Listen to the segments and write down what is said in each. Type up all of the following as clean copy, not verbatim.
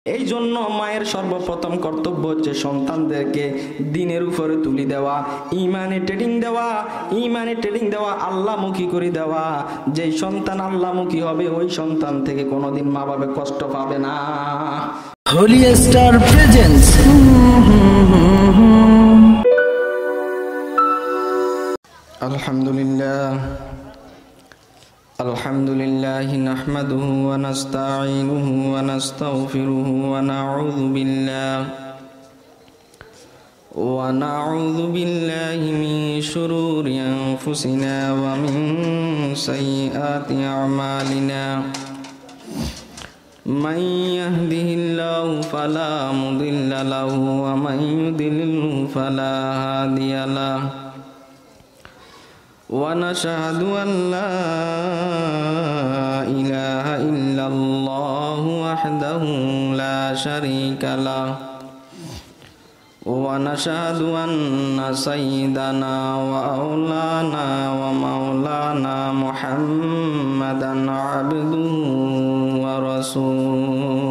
এই জন্য মায়ের সর্বপ্রথম কর্তব্য হচ্ছে সন্তানদেরকে দ্বীনের উপরে তুলে দেওয়া, ঈমানে ট্রেনিং দেওয়া, আল্লাহমুখী করে দেওয়া। যেই সন্তান আল্লাহমুখী হবে ওই সন্তান থেকে কোনোদিন মা বাবা কষ্ট পাবে না। Holy star presents. আলহামদুলিল্লাহ নাহমাদুহু ওয়া নাস্তাঈনুহু ওয়া নাস্তাগফিরুহু ওয়া নাউযু বিল্লাহি মিন শুরুরি আনফুসিনা ওয়া মিন সাইয়্যাতি আমালিনা। মান ইয়াহদিহিল্লাহু ফালা মুদিল্লা লাহু ওয়া মান ইউদ্লিলহু ফালা হাদিয়া লাহু। ونشهد أن لا إله إلا الله وحده لا شريك له ونشهد أن سيدنا وأولانا ومولانا محمدا عبده ورسوله.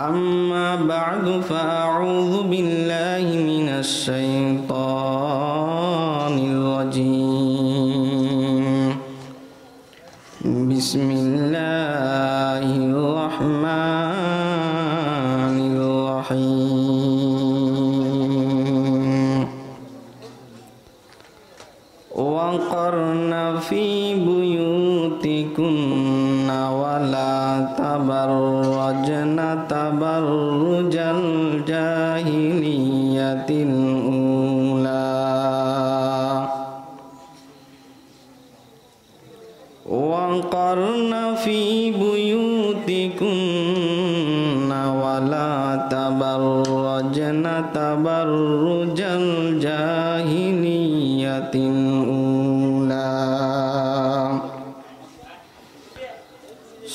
أما بعد فأعوذ بالله من الشيطان الرجيم. بسم الله الرحمن الرحيم. وقرن في بيوتكن ولا تبرجن تبرج الجاهلية الأولى وقرن في بيوتكن ولا تبرجن تبرج الجاهلية الأولى.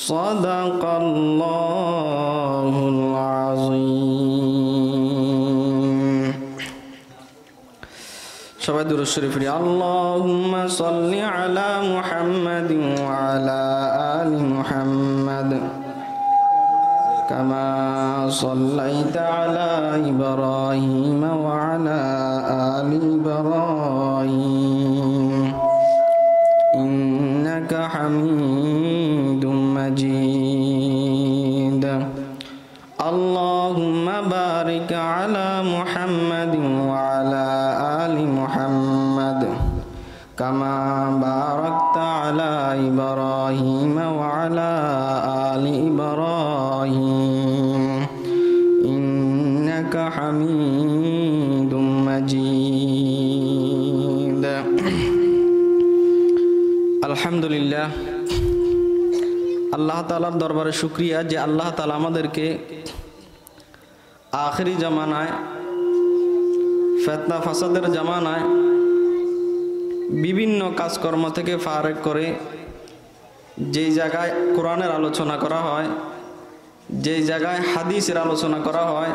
صدق الله العظيم. সবাই দুরূদ শরীফ পড়ি। আল্লাহুম্মা সাল্লি আলা মুহাম্মাদিন ওয়া আলা আলি মুহাম্মাদ কামা সাল্লাইতা আলা ইব্রাহিম ওয়া আলা আলি ইব্রাহিম ইন্নাকা হামিদুম مجيد. اللهم بارك على محمد وعلى آل محمد كما باركت على إبراهيم وعلى آل إبراهيم إنك حميد مجيد. الحمد لله. আল্লাহ তাআলার দরবারে শুকরিয়া যে আল্লাহ তাআলা আমাদেরকে আখিরি জামানায়, ফিতনা ফাসাদের জামানায় বিভিন্ন কাজকর্ম থেকে ফারেক করে যেই জায়গায় কোরআনের আলোচনা করা হয়, যেই জায়গায় হাদিসের আলোচনা করা হয়,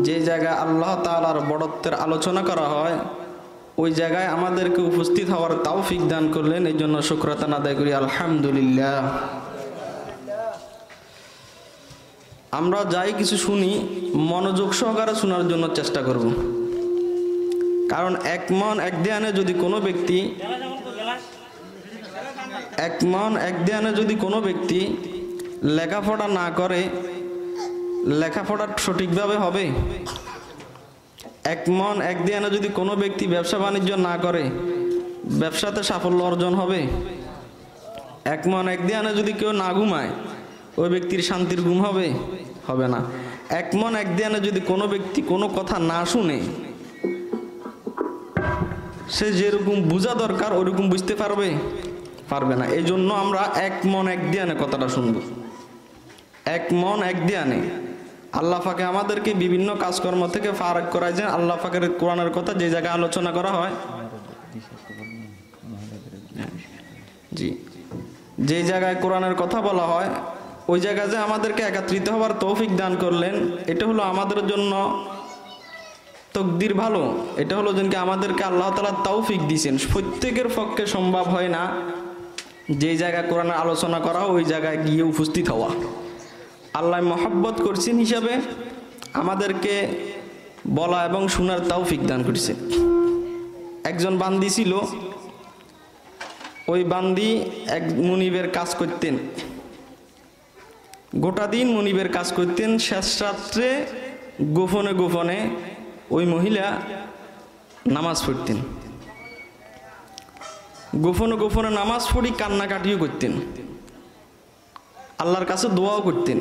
যেই জায়গায় আল্লাহ তাআলার বড়ত্বের আলোচনা করা হয়, ওই জায়গায় আমাদেরকে উপস্থিত হওয়ার তৌফিক দান করলেন। এই জন্য শুকরাত আদায় করি আলহামদুলিল্লাহ। আমরা যাই কিছু শুনি মনোযোগ সহকারে শোনার জন্য চেষ্টা করব, কারণ এক মন এক ধ্যানে যদি কোনো ব্যক্তি লেখাপড়া না করে, লেখাপড়া সঠিকভাবে হবে? এক মন এক ধ্যানে যদি কোনো ব্যক্তি ব্যবসা বাণিজ্য না করে, ব্যবসাতে সাফল্য অর্জন হবে? এক মন এক ধ্যানে যদি কেউ না ঘুমায়, ওই ব্যক্তির শান্তির ঘুম হবে? হবে না। এক মন এক ধ্যানে যদি কোনো ব্যক্তি কোনো কথা না শুনে, সে যেরকম বোঝা দরকার ওরকম বুঝতে পারবে না। এই জন্য আমরা এক মন এক ধ্যানে কথাটা শুনব। এক মন এক ধ্যানে আল্লাহ পাকে আমাদেরকে বিভিন্ন কাজকর্ম থেকে ফারাক করায় যে আল্লাহ পাকের কোরআনের কথা যে জায়গায় আলোচনা করা হয়, জি, যে জায়গায় কোরআনের কথা বলা হয় ওই জায়গায় যে আমাদেরকে একত্রিত হওয়ার তৌফিক দান করলেন, এটা হলো আমাদের জন্য তকদির ভালো। এটা হলো যেন আমাদেরকে আল্লাহ তাআলা তৌফিক দিয়েছেন। প্রত্যেকের পক্ষে সম্ভব হয় না, যেই জায়গায় কোরআনের আলোচনা করা ওই জায়গায় গিয়ে উপস্থিত হওয়া। আল্লাহ মহব্বত করছেন হিসাবে আমাদেরকে বলা এবং শোনার তৌফিক দান করেছে। একজন বান্দি ছিল, ওই বান্দি এক মুনিবের কাজ করতেন, গোটা দিন মুনিবের কাজ করতেন। শেষ রাত্রে গোপনে গোপনে ওই মহিলা নামাজ পড়তেন, গোপনে গোপনে নামাজ পড়ি কান্নাকাটিও করতেন, আল্লাহর কাছে দোয়াও করতেন।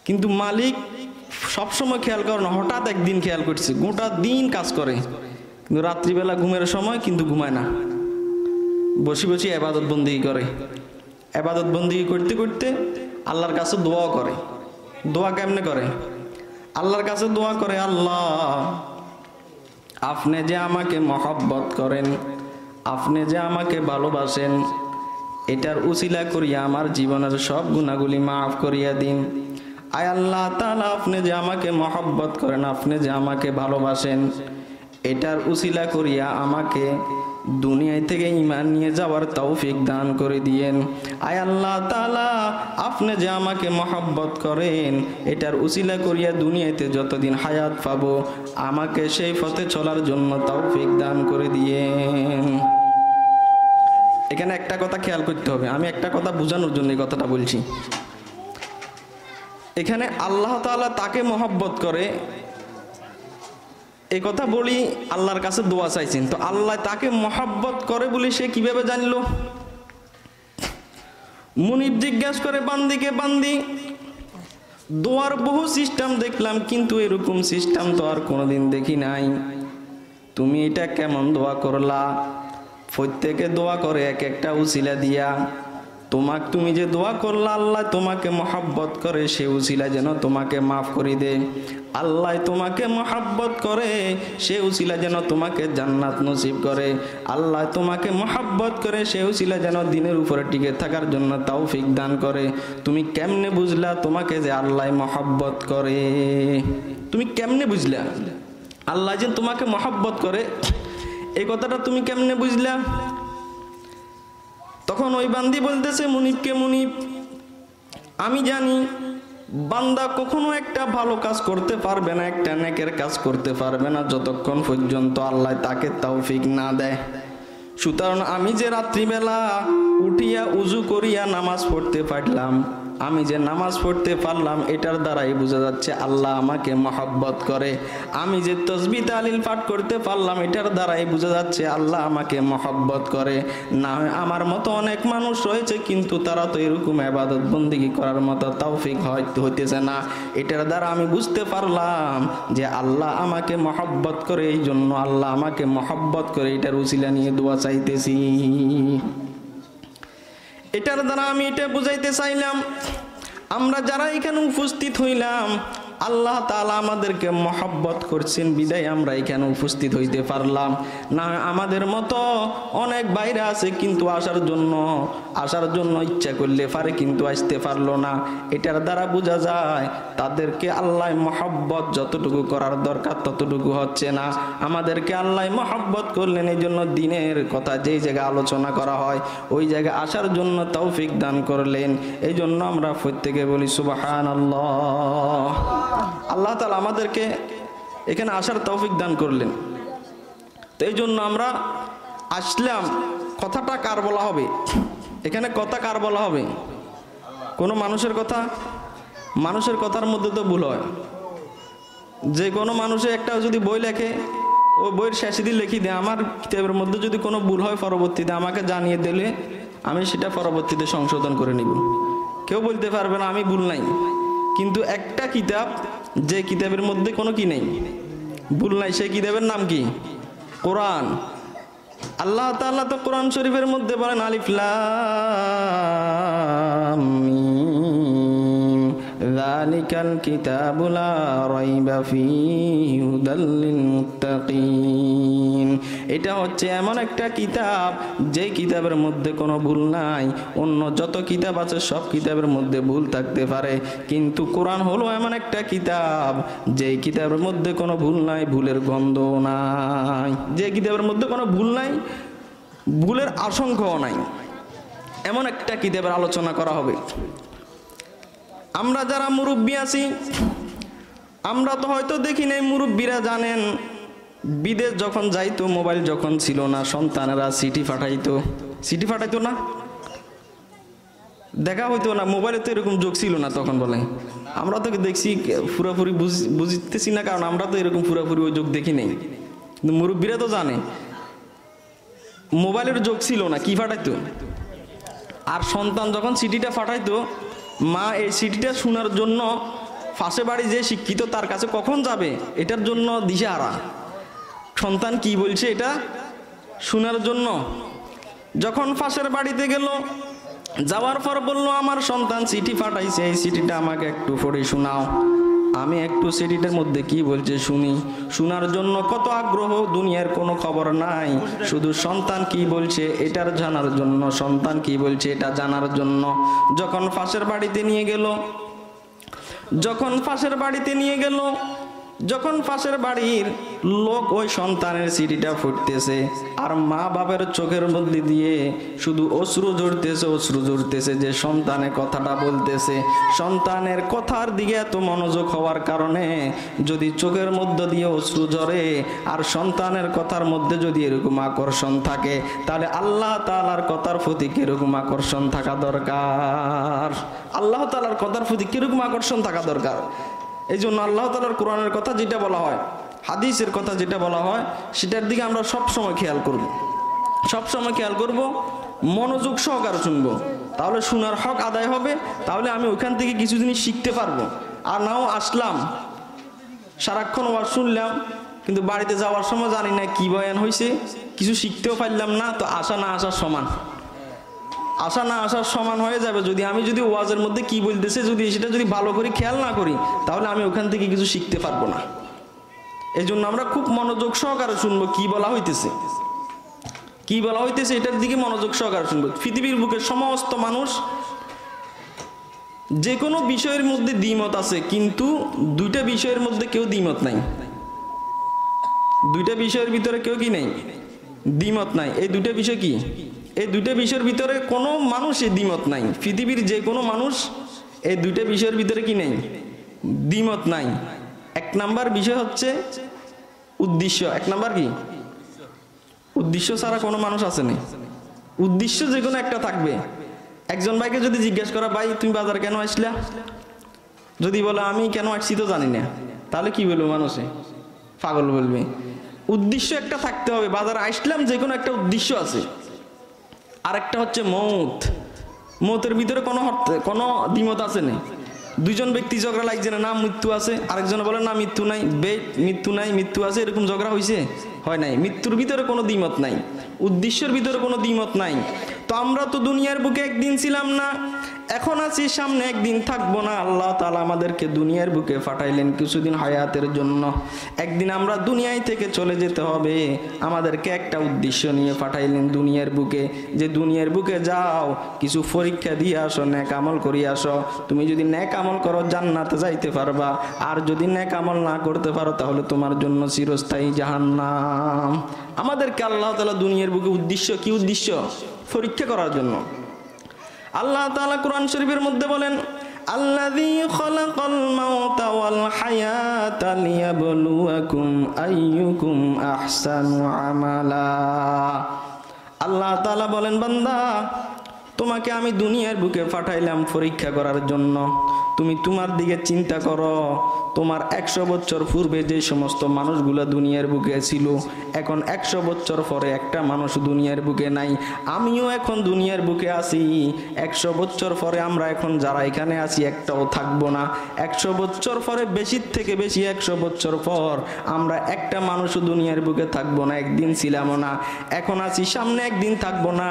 কিন্তু মালিক সবসময় খেয়াল করে না, হঠাৎ একদিন খেয়াল করছে গোটা দিন কাজ করে কিন্তু রাত্রিবেলা ঘুমের সময় কিন্তু ঘুমায় না, বসে বসে ইবাদত বন্দেগী করে। ইবাদত বন্দেগী করতে করতে আল্লাহর কাছে দোয়াও করে। দোয়া কেমনে করে? আল্লাহর কাছে দোয়া করে, আল্লাহ আপনি যে আমাকে মহব্বত করেন, আপনি যে আমাকে ভালোবাসেন, এটার উসিলা করিয়া আমার জীবনের সব গুনাহগুলি মাফ করিয়া দিন। আয় আল্লাহ তাআলা, আপনি যে আমাকে মহব্বত করেন, আপনি যে আমাকে ভালোবাসেন, এটার উসিলা করিয়া আমাকে দুনিয়া থেকে ঈমান নিয়ে যাওয়ার তৌফিক দান করে দিয়েন। আয় আল্লাহ তাআলা, আপনি যে আমাকে মহব্বত করেন, এটার উসিলা করিয়া দুনিয়াতে যতদিন হায়াত পাবো আমাকে সেই পথে চলার জন্য তৌফিক দান করে দিয়েন। এখানে একটা কথা খেয়াল করতে হবে, আমি একটা কথা বোঝানোর জন্য এই কথাটা বলছি। এখানে আল্লাহ তাআলা তাকে মহব্বত করে, এই কথা বলি আল্লাহর কাছে দোয়া চাইছেন, তো আল্লাহ তাকে মহব্বত করে বলে সে কিভাবে জানলো? মুনিব জিজ্ঞাসা করে বান্দিকে, বান্দি দোয়ার বহু সিস্টেম দেখলাম কিন্তু এরকম সিস্টেম তো আর কোনোদিন দেখি নাই, তুমি এটা কেমন দোয়া করলা? প্রত্যেকে দোয়া করে এক একটা উসিলা দিয়া, তুমি যে দোয়া করলা আল্লাহ তোমাকে মহব্বত করে, সে উসিলা যেন তোমাকে মাফ করে দে। আল্লাহ তোমাকে মহব্বত করে, সে উসিলা যেন তোমাকে জান্নাত নসিব করে। আল্লাহ তোমাকে মহব্বত করে, সে উসিলা যেন দিনের উপরে টিকে থাকার জন্য তৌফিক দান করে। তুমি কেমনে বুঝলা তোমাকে যে আল্লাহ মহব্বত করে? তুমি কেমনে বুঝলা আল্লাহ যে তোমাকে মহব্বত করে? এই কথাটা তুমি কেমনে বুঝলা? তখন ওই বান্দি বলতেছে মুনিবকে, মুনিব আমি জানি বান্দা কখনো একটা ভালো কাজ করতে পারবে না, একটা নেকের কাজ করতে পারবে না যতক্ষণ পর্যন্ত আল্লাহ তাকে তৌফিক না দেয়। সুতরাং আমি যে রাত্রিবেলা উঠিয়া উজু করিয়া নামাজ পড়তে পারলাম, আমি যে নামাজ পড়তে পারলাম, এটার দ্বারাই বোঝা যাচ্ছে আল্লাহ আমাকে মহব্বত করে। আমি যে তাসবিহ তাহলিল পাঠ করতে পারলাম, এটার দ্বারাই বোঝা যাচ্ছে আল্লাহ আমাকে মহব্বত করে। না হয় আমার মতো অনেক মানুষ রয়েছে কিন্তু তারা তো এরকম ইবাদত বন্দেগী করার মতো তৌফিক হইতেছে না। এটার দ্বারা আমি বুঝতে পারলাম যে আল্লাহ আমাকে মহব্বত করে, এই জন্য আল্লাহ আমাকে মহব্বত করে এটার উসিলা নিয়ে দোয়া চাইতেছি। এটার দ্বারা আমি এটা বুঝাইতে চাইলাম, আমরা যারা এখানে উপস্থিত হইলাম আল্লাহ তাআলা আমাদেরকে মহব্বত করছেন বিদায় আমরা এখানে উপস্থিত হইতে পারলাম। না আমাদের মতো অনেক বাইরে আছে কিন্তু আসার জন্য ইচ্ছা করলে পারে কিন্তু আসতে পারলো না। এটার দ্বারা বোঝা যায় তাদেরকে আল্লাহ মহব্বত যতটুকু করার দরকার ততটুকু হচ্ছে না। আমাদেরকে আল্লাহ মহব্বত করলেন, এই জন্য দিনের কথা যেই জায়গায় আলোচনা করা হয় ওই জায়গায় আসার জন্য তৌফিক দান করলেন। এই জন্য আমরা প্রত্যেকে বলি সুবহানাল্লাহ। আল্লাহ তাআলা আমাদেরকে এখানে আসার তৌফিক দান করলেন। তো এই জন্য আমরা আসলাম। কথাটা কার বলা হবে? এখানে কথা কার বলা হবে? কোনো মানুষের কথা? মানুষের কথার মধ্যে তো ভুল হয়। যে কোনো মানুষে একটা যদি বই লেখে, ও বইয়ের শেষে দিয়ে লিখি দেয়, আমার কিতাবের মধ্যে যদি কোনো ভুল হয় পরবর্তীতে আমাকে জানিয়ে দিলে আমি সেটা পরবর্তীতে সংশোধন করে নিব। কেউ বলতে পারবে না আমি ভুল নাই। কিন্তু একটা কিতাব, যে কিতাবের মধ্যে কোনো কি নেই, ভুল নাই, সেই কিতাবের নাম কি? কোরআন। আল্লাহ তাআলা তো কোরআন শরীফের মধ্যে বলেন আলিফ লাম মিম যালিকাল কিতাবু লা রাইবা ফীহি হুদাল লিল মুত্তাকিন। এটা হচ্ছে এমন একটা কিতাব যে কিতাবের মধ্যে কোনো ভুল নাই। অন্য যত কিতাব আছে সব কিতাবের মধ্যে ভুল থাকতে পারে, কিন্তু কোরআন হলো এমন একটা কিতাব যে কিতাবের মধ্যে কোনো ভুল নাই, ভুলের গন্ধ নাই। যে কিতাবের মধ্যে কোনো ভুল নাই, ভুলের আশঙ্কাও নাই, এমন একটা কিতাবের আলোচনা করা হবে। আমরা যারা মুরব্বী আছি, আমরা তো হয়তো দেখি নাই, মুরব্বীরা জানেন বিদেশ যখন যাইতো, মোবাইল যখন ছিল না, সন্তানেরা চিঠি ফাটাইতো না, দেখা হইতো না, মোবাইলে তো এরকম যোগ ছিল না তখন। বলে আমরা তো দেখছি পুরোপুরি বুঝতেছি না, কারণ আমরা তো এরকম পুরোপুরি ওই যোগ দেখি নাই, কিন্তু মুরব্বীরা তো জানে মোবাইলের যোগ ছিল না, কি ফাটাইতো। আর সন্তান যখন চিঠিটা ফাটাইতো, মা এই চিঠিটা শোনার জন্য পাশে বাড়ি যে শিক্ষিত তার কাছে কখন যাবে এটার জন্য দিশেহারা, সন্তান কি বলছে এটা শোনার জন্য। যখন পাশের বাড়িতে গেল, যাওয়ার পর বলল আমার সন্তান চিঠি পাঠাইছে, এই চিঠিটা আমাকে একটু পড়ে শোনাও। আমি একটু চিঠিটার মধ্যে কি বলছে শুনি। শোনার জন্য কত আগ্রহ, দুনিয়ার কোনো খবর নাই, শুধু সন্তান কি বলছে এটার জানার জন্য, সন্তান কি বলছে এটা জানার জন্য। যখন পাশের বাড়িতে নিয়ে গেল, যখন পাশের বাড়ির লোক ওই সন্তানের চিঠিটা ফুটতেছে, আর মা বাবার চোখের মধ্যে দিয়ে শুধু অশ্রু ঝরতেছে যে সন্তানের কথাটা বলতেছে। সন্তানের কথার দিকে এত মনোযোগ হওয়ার কারণে যদি চোখের মধ্যে দিয়ে অশ্রু ঝরে আর সন্তানের কথার মধ্যে যদি এরকম আকর্ষণ থাকে, তাহলে আল্লাহ তাআলার কথার প্রতি কিরকম আকর্ষণ থাকা দরকার, আল্লাহ তাআলার কথার প্রতি কিরকম আকর্ষণ থাকা দরকার। এই জন্য আল্লাহ তাআলার কোরআনের কথা যেটা বলা হয়, হাদিসের কথা যেটা বলা হয়, সেটার দিকে আমরা সবসময় খেয়াল করব, মনোযোগ সহকারে শুনবো, তাহলে শোনার হক আদায় হবে, তাহলে আমি ওইখান থেকে কিছু জিনিস শিখতে পারবো। আর নাও আসলাম সারাক্ষণ ওয়াজ শুনলাম, কিন্তু বাড়িতে যাওয়ার সময় জানি না কি বয়ান হয়েছে, কিছু শিখতেও পারলাম না, তো আসা না আসার সমান হয়ে যাবে। আমি যদি ওয়াজের মধ্যে কি বলতেছে সেটা যদি ভালো করে খেয়াল না করি, তাহলে আমি ওখান থেকে কিছু শিখতে পারবো না। এই জন্য আমরা খুব মনোযোগ সহকারে শুনবো কি বলা হইতেছে, এটার দিকে মনোযোগ সহকারে শুনবো। পৃথিবীর বুকে সমস্ত মানুষ যে কোনো বিষয়ের মধ্যে দ্বিমত আছে, কিন্তু দুইটা বিষয়ের মধ্যে কেউ দ্বিমত নাই, দুইটা বিষয়ের ভিতরে কেউ কি নেই, দ্বিমত নাই। এই দুইটা বিষয় কি? এই দুইটা বিষয়ের ভিতরে কোনো মানুষের দ্বিমত নাই। পৃথিবীর যে কোনো মানুষ এই দুইটা বিষয়ের ভিতরে কি নেই, দ্বিমত নাই। এক নাম্বার বিষয় হচ্ছে উদ্দেশ্য। এক নাম্বার কি? উদ্দেশ্য ছাড়া কোনো মানুষ আছে না। উদ্দেশ্য যে কোনো একটা থাকবে। একজন ভাইকে যদি জিজ্ঞেস করা, ভাই তুমি বাজার কেন আসলা, যদি বলে আমি কেন আসছি তো জানি না, তাহলে কি বলবো? মানুষে পাগল বলবে। উদ্দেশ্য একটা থাকতে হবে, বাজারে আসলাম যে কোনো একটা উদ্দেশ্য আছে। আরেকটা হচ্ছে মৌতের ভিতরে কোনো দ্বিমত আছে না। দুইজন ব্যক্তি ঝগড়া লাগছে না মৃত্যু আছে, আরেকজন বলে না মৃত্যু নাই, মৃত্যু আছে, এরকম ঝগড়া হয়েছে? হয় নাই। মৃত্যুর ভিতরে কোনো দ্বিমত নাই, উদ্দেশ্যের ভিতরে কোনো দ্বিমত নাই। তো আমরা তো দুনিয়ার বুকে একদিন ছিলাম না, এখন আছি, সামনে একদিন থাকবো না। আল্লাহ তাআলা আমাদেরকে দুনিয়ার বুকে পাঠাইলেন কিছুদিন হায়াতের জন্য। একদিন আমরা দুনিয়ায় থেকে চলে যেতে হবে, আমাদেরকে একটা উদ্দেশ্য নিয়ে পাঠাইলেন দুনিয়ার বুকে, যে দুনিয়ার বুকে যাও, কিছু পরীক্ষা দিয়ে আসো, নেক আমল করিয়ে আসো। তুমি যদি নেক আমল করো জান্নাতে যাইতে পারবা, আর যদি নেক আমল না করতে পারো তাহলে তোমার জন্য চিরস্থায়ী জাহান্নাম। আমাদেরকে আল্লাহ তাআলা দুনিয়ার বুকে উদ্দেশ্য কি? উদ্দেশ্য পরীক্ষা করার জন্য। আল্লাহ তাআলা কোরআন শরীফের মধ্যে বলেন, আল্লাযী খালাকাল মাউতা ওয়াল হায়াতা লিয়াবলুয়াকুম আইয়ুকুম আহসানু আমালা। আল্লাহ তাআলা বলেন, বান্দা তোমাকে আমি দুনিয়ার বুকে পাঠাইলাম পরীক্ষা করার জন্য। তুমি তোমার দিকে চিন্তা করো, তোমার 100 বছর পূর্বে যে সমস্ত মানুষগুলো দুনিয়ার বুকে ছিল, এখন 100 বছর পরে একটা মানুষ দুনিয়ার বুকে নাই। আমিও এখন দুনিয়ার বুকে আছি, 100 বছর পরে আমরা এখন যারা এখানে আছি একটাও থাকবো না। 100 বছর পরে, বেশির থেকে বেশি 100 বছর পর আমরা একটা মানুষও দুনিয়ার বুকে থাকবো না। একদিন ছিলাম না, এখন আছি, সামনে একদিন থাকবো না।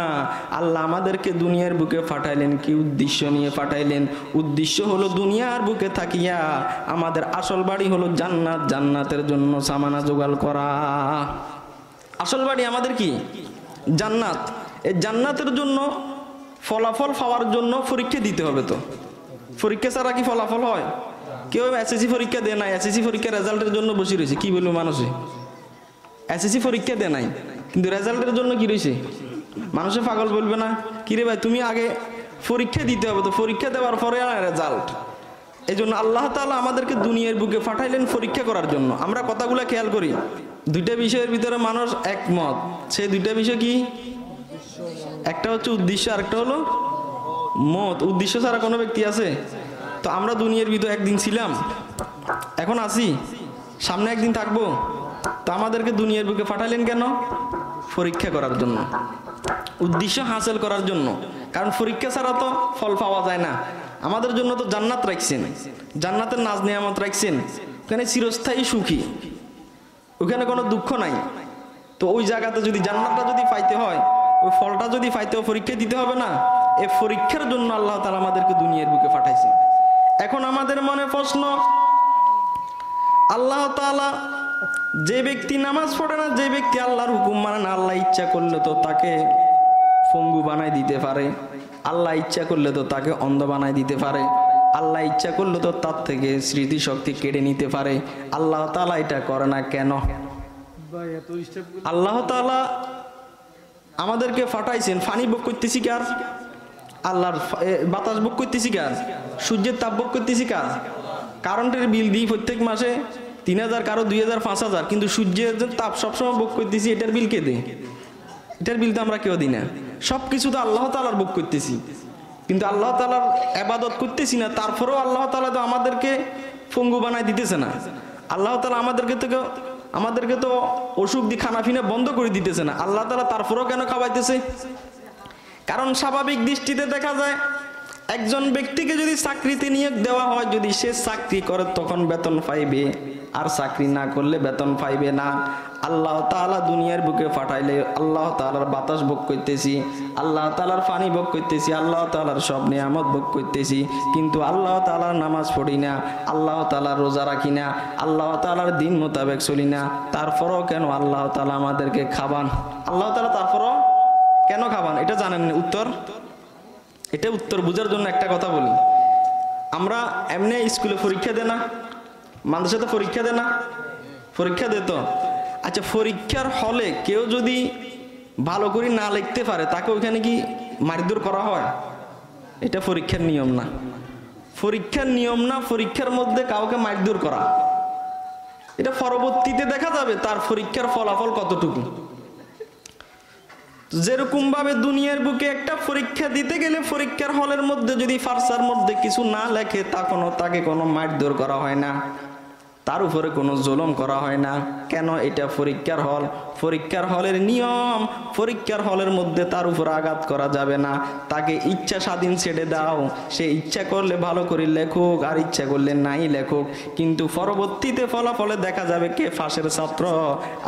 আল্লাহ আমাদেরকে দুনিয়ার বুকে পাঠাইলেন কি উদ্দেশ্য নিয়ে পাঠাইলেন? উদ্দেশ্য হলো দুনিয়ার বুকে থাকিয়া আমাদের আসল বাড়ি হলো জান্নাত, জান্নাতের জন্য সামানা জোগাড় করা। আসল বাড়ি আমাদের কি? জান্নাত। এই জান্নাতের জন্য ফলাফল পাওয়ার জন্য পরীক্ষা দিতে হবে। তো পরীক্ষা ছাড়া কি ফলাফল হয়? কেউ এসএসসি পরীক্ষা দেয় নাই, এসএসসি পরীক্ষা রেজাল্টের জন্য বসে রয়েছে। কি বলবো মানুষে? এসএসসি পরীক্ষা দেয় নাই কিন্তু রেজাল্টের জন্য কি রয়েছে? মানুষে পাগল বলবে না? কিরে ভাই তুমি আগে পরীক্ষা দিতে হবে, তো পরীক্ষা দেওয়ার পরে রেজাল্ট। এই জন্য আল্লাহ তাআলা আমাদেরকে দুনিয়ার বুকে পাঠাইলেন পরীক্ষা করার জন্য। আমরা কথাগুলো খেয়াল করি, দুইটা বিষয়ের ভিতরে মানুষ একমত। সেই দুইটা বিষয় কি? একটা হচ্ছে উদ্দেশ্য, আর একটা হলো মত। উদ্দেশ্য ছাড়া কোনো ব্যক্তি আছে? তো আমরা দুনিয়ার ভিতরে একদিন ছিলাম, এখন আছি, সামনে একদিন থাকবো। তো আমাদেরকে দুনিয়ার বুকে পাঠালেন কেন? পরীক্ষা করার জন্য, উদ্দেশ্য হাসিল করার জন্য। কারণ পরীক্ষা ছাড়া তো ফল পাওয়া যায় না। আমাদের জন্য তো জান্নাত রাখছেন, জান্নাতের নাজ নিয়ামত রাখছেন, ওখানে চিরস্থায়ী সুখী, ওখানে কোনো দুঃখ নাই। তো ওই জায়গাতে যদি জান্নাতটা যদি পাইতে হয়, ওই ফলটা যদি পাইতে হয়, পরীক্ষা দিতে হবে না? এই পরীক্ষার জন্য আল্লাহ তাআলা আমাদেরকে দুনিয়ার বুকে পাঠাইছেন। এখন আমাদের মনে প্রশ্ন, আল্লাহ তাআলা যে ব্যক্তি নামাজ পড়ে না, যে ব্যক্তি আল্লাহর হুকুম মানে না, আল্লাহ ইচ্ছা করলে তো তাকে পঙ্গু বানাই দিতে পারে, আল্লাহ ইচ্ছা করলে তো তাকে অন্ধ বানাই দিতে পারে, আল্লাহ ইচ্ছা করলে তো তার থেকে স্মৃতিশক্তি কেড়ে নিতে পারে। আল্লাহ তাআলা এটা করে না কেন? আল্লাহ তাআলা আমাদেরকে পাঠাইছেন, পানি ভোগ করতেছি কার? আল্লাহর। বাতাস ভোগ করতেছি কার? সূর্যের তাপ ভোগ করতেছি কার? কারেন্টের বিল দিই প্রত্যেক মাসে 3000, কারো 2000, 5000, কিন্তু সূর্যের যে তাপ সবসময় ভোগ করতেছি, এটার বিল কে দেয়? এটার বিল তো আমরা কেউ দিই না। সব কিছু তো আল্লাহ তাআলার ভোগ করতেছি, কিন্তু আল্লাহ তাআলার ইবাদত করতেছি না। তারপরেও আল্লাহ তাআলা তো আমাদেরকে পঙ্গু বানাই দিতেছে না। আল্লাহ তাআলা আমাদেরকে তো অসুখ দিয়ে খানাফিনা বন্ধ করে দিতেছে না। আল্লাহ তাআলা তারপরেও কেন খাওয়াইতেছে? কারণ স্বাভাবিক দৃষ্টিতে দেখা যায়, একজন ব্যক্তিকে যদি চাকরিতে নিয়োগ দেওয়া হয়, যদি সে চাকরি করে তখন বেতন পাইবে, আর চাকরি না করলে বেতন পাইবে না। আল্লাহ তাআলা দুনিয়ার বুকে পাঠাইলে আল্লাহ তাআলার বাতাস ভোগ করতেছি, আল্লাহ তাআলার পানি ভোগ করতেছি, আল্লাহ তাআলার সব নিয়ামত ভোগ করতেছি, কিন্তু আল্লাহ তাআলার নামাজ পড়ি না, আল্লাহ তাআলার রোজা রাখি না, আল্লাহ তাআলার দিন মোতাবেক চলি না। তারপরও কেন আল্লাহ তাআলা আমাদেরকে খাবান? আল্লাহ তাআলা তারপরও কেন খাবান? এটা জানেন উত্তর? এটা উত্তর বোঝার জন্য একটা কথা বলি। আমরা এমনি স্কুলে পরীক্ষা দেয় না, মাদ্রাসাতে পরীক্ষা দেয় না? পরীক্ষা দে তো। আচ্ছা, পরীক্ষার হলে কেউ যদি ভালো করে না লিখতে পারে, তাকে ওইখানে কি মারধর করা হয়? এটা পরীক্ষার নিয়ম না, পরীক্ষার নিয়ম না। পরীক্ষার মধ্যে কাউকে মারধর করা, এটা পরবর্তীতে দেখা যাবে তার পরীক্ষার ফলাফল কতটুকু। যেরকম ভাবে দুনিয়ার বুকে একটা পরীক্ষা দিতে গেলে পরীক্ষার হলের মধ্যে যদি ফারসার মধ্যে কিছু না লেখে, তাকে কোনো মারধর করা হয় না, তার উপরে কোনো জুলুম করা হয় না। কেন? এটা পরীক্ষার হল, পরীক্ষার হলের নিয়ম। পরীক্ষার হলের মধ্যে তার উপর আঘাত করা যাবে না, তাকে ইচ্ছা স্বাধীন ছেড়ে দাও। সে ইচ্ছা করলে ভালো করে লেখুক, আর ইচ্ছা করলে নাই লেখুক, কিন্তু পরবর্তীতে ফলাফলে দেখা যাবে কে ফাঁসের ছাত্র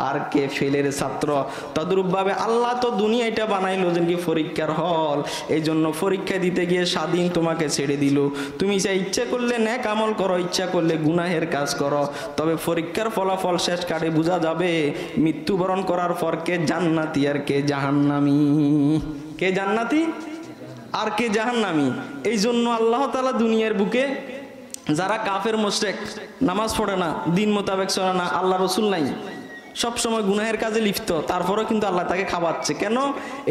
আর কে ফেলের ছাত্র। তদ্রূপভাবে আল্লাহ তো দুনিয়াটা বানাইলো যে কি পরীক্ষার হল, এই জন্য পরীক্ষা দিতে গিয়ে স্বাধীন তোমাকে ছেড়ে দিল। তুমি যা ইচ্ছা করলে নেক আমল করো, ইচ্ছা করলে গুনাহের কাজ করো, তবে পরীক্ষার ফলাফল শেষ কাটে বোঝা যাবে মৃত্যুবরণ করার পর কে জান্নাতি আর কে জাহান্নামী, কে জান্নাতি আর কে জাহান্নামী। এই জন্য আল্লাহ তাআলা দুনিয়ার বুকে যারা কাফের মুশরিক, নামাজ পড়ে না, দিন মোতাবেক চলে না, আল্লাহ রসুল নাই, সব সময় গুনাহের কাজে লিপ্ত, তারপরেও কিন্তু আল্লাহ তাকে খাওয়াচ্ছে। কেন?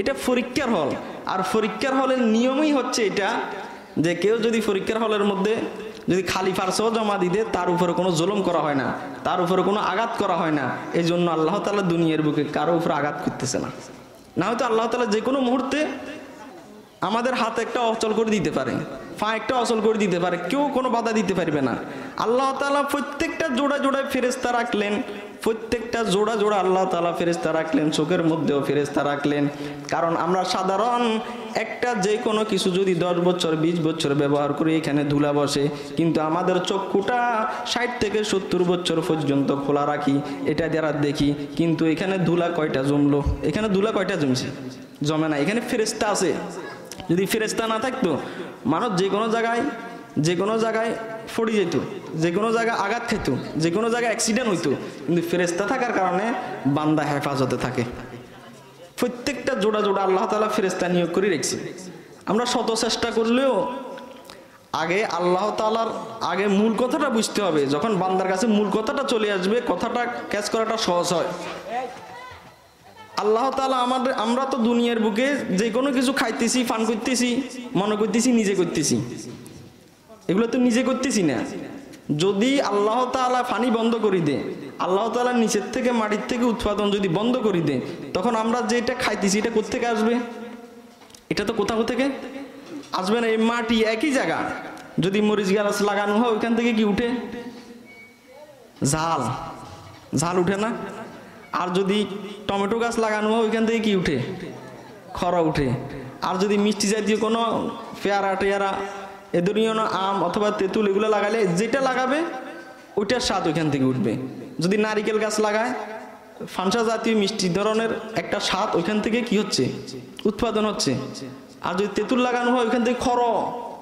এটা পরীক্ষার হল। আর পরীক্ষার হলের নিয়মই হচ্ছে এটা যে কেউ যদি পরীক্ষার হলের মধ্যে যদি খালি ফারসাও জমা দিতে, তার উপরে কোনো জুলুম করা হয় না, তার উপরে কোনো আঘাত করা হয় না। এই জন্য আল্লাহ তাআলা দুনিয়ার বুকে কারো উপরে আঘাত করতেছে না। না হয়তো আল্লাহ তাআলা যে কোনো মুহূর্তে আমাদের হাত একটা অচল করে দিতে পারে, পা একটা অচল করে দিতে পারে, কেউ কোনো বাধা দিতে পারবে না। আল্লাহ তাআলা প্রত্যেকটা জোড়া জোড়ায় ফেরেশতা রাখলেন, প্রত্যেকটা জোড়া জোড়া আল্লাহ তাআলা ফেরেশতা রাখলেন, চোখের মধ্যেও ফেরেশতা রাখলেন। কারণ আমরা সাধারণ একটা যে কোনো কিছু যদি 10 বছর 20 বছর ব্যবহার করি, এখানে ধুলা বসে, কিন্তু আমাদের চক্ষুটা 60 থেকে 70 বছর পর্যন্ত খোলা রাখি, এটা যারা দেখি, কিন্তু এখানে ধুলা কয়টা জমলো? এখানে ধুলা কয়টা জমছে? জমে না। এখানে ফেরেশতা আছে। যদি ফেরেশতা না থাকতো, মানুষ যে কোনো জায়গায় পড়ে যেত, যে কোনো জায়গায় আঘাত খেত, যে কোনো জায়গায় অ্যাক্সিডেন্ট হইতো, কিন্তু ফেরেশতা থাকার কারণে বান্দা হেফাজতে থাকে। প্রত্যেকটা জোড়া জোড়া আল্লাহ তাআলা ফেরেশতা নিয়োগ করে রেখেছে। আমরা শত চেষ্টা করলেও আগে আল্লাহ তাআলার আগে মূল কথাটা বুঝতে হবে। যখন বান্দার কাছে মূল কথাটা চলে আসবে, কথাটা ক্যাচ করাটা সহজ হয়। আল্লাহ তাআলা আমরা তো দুনিয়ার বুকে যে কোনো কিছু খাইতেছি, পান করতেছি, মনে করতেছি নিজে করতেছি, এগুলো তো নিজে করতেছি না। যদি আল্লাহ তাআলা পানি বন্ধ করে দেয়, আল্লাহ তাআলা নিচের থেকে মাটির থেকে উৎপাদন যদি বন্ধ করে দেয়, তখন আমরা যেটা খাইতেছি এটা কোত্থেকে আসবে? এটা তো কোথাও থেকে আসবে না। এই মাটি একই জায়গা, যদি মরিচ গাছ লাগানো হয় ওইখান থেকে কি উঠে? ঝাল, ঝাল উঠে না? আর যদি টমেটো গাছ লাগানো হয় ওইখান থেকে কি উঠে? খরা উঠে। আর যদি মিষ্টি জাতীয় কোনো পেয়ারা টেয়ারা এ ধরনের আম অথবা তেঁতুল এগুলো লাগালে যেটা লাগাবে ওইটার স্বাদ ওইখান থেকে উঠবে। যদি নারিকেল গাছ লাগায়, ফানসা জাতীয় মিষ্টি ধরনের একটা স্বাদ ওইখান থেকে কি হচ্ছে? উৎপাদন হচ্ছে। আর যদি তেঁতুল লাগানো হয় ওইখান থেকে খর,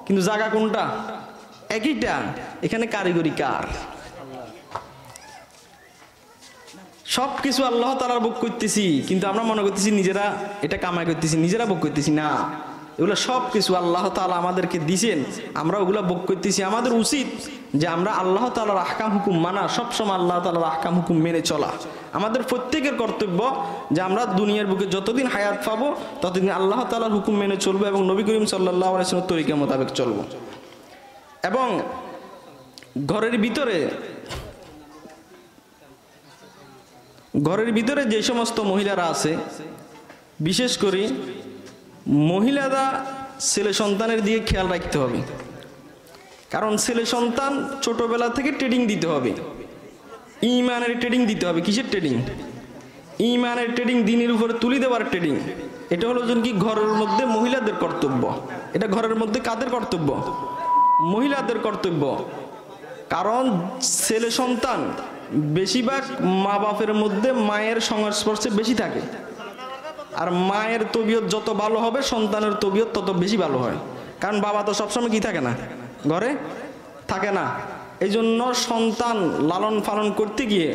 কিন্তু জায়গা কোনটা? একইটা। এখানে কারিগরি কার? সব কিছু আল্লাহ তাআলা ভোগ করতেছি, কিন্তু আমরা মনে করতেছি নিজেরা এটা কামাই করতেছি, নিজেরা ভোগ করতেছি না। এগুলো সব কিছু আল্লাহ তাআলা আমাদেরকে দিয়েছেন, আমরা ওগুলো ভোগ করতেছি। আমাদের উচিত যে আমরা আল্লাহ তাআলার আহকাম হুকুম মানা, সবসময় আল্লাহ তাআলার আহকাম হুকুম মেনে চলা। আমাদের প্রত্যেকের কর্তব্য যে আমরা দুনিয়ার বুকে যতদিন হায়াত পাবো ততদিন আল্লাহ তাআলার হুকুম মেনে চলবো এবং নবী করিম সাল্লাল্লাহু আলাইহি ওয়াসাল্লামের তরিকা মোতাবেক চলবো। এবং ঘরের ভিতরে যে সমস্ত মহিলারা আছে, বিশেষ করে মহিলারা ছেলে সন্তানের দিকে খেয়াল রাখতে হবে। কারণ ছেলে সন্তান ছোটবেলা থেকে ট্রেনিং দিতে হবে, ঈমানের ট্রেনিং দিতে হবে। কিসের ট্রেনিং? ঈমানের ট্রেনিং, দ্বীনের উপরে তুলে দেওয়ার ট্রেনিং। এটা হলো কি ঘরের মধ্যে মহিলাদের কর্তব্য। এটা ঘরের মধ্যে কাদের কর্তব্য? মহিলাদের কর্তব্য। কারণ ছেলে সন্তান বেশিরভাগ মা বাপের মধ্যে মায়ের সংস্পর্শে বেশি থাকে, আর মায়ের তবিয়ত যত ভালো হবে সন্তানের তবিয়ত তত বেশি ভালো হয়। কারণ বাবা তো সবসময় কি থাকে না, ঘরে থাকে না। এই জন্য সন্তান লালন পালন করতে গিয়ে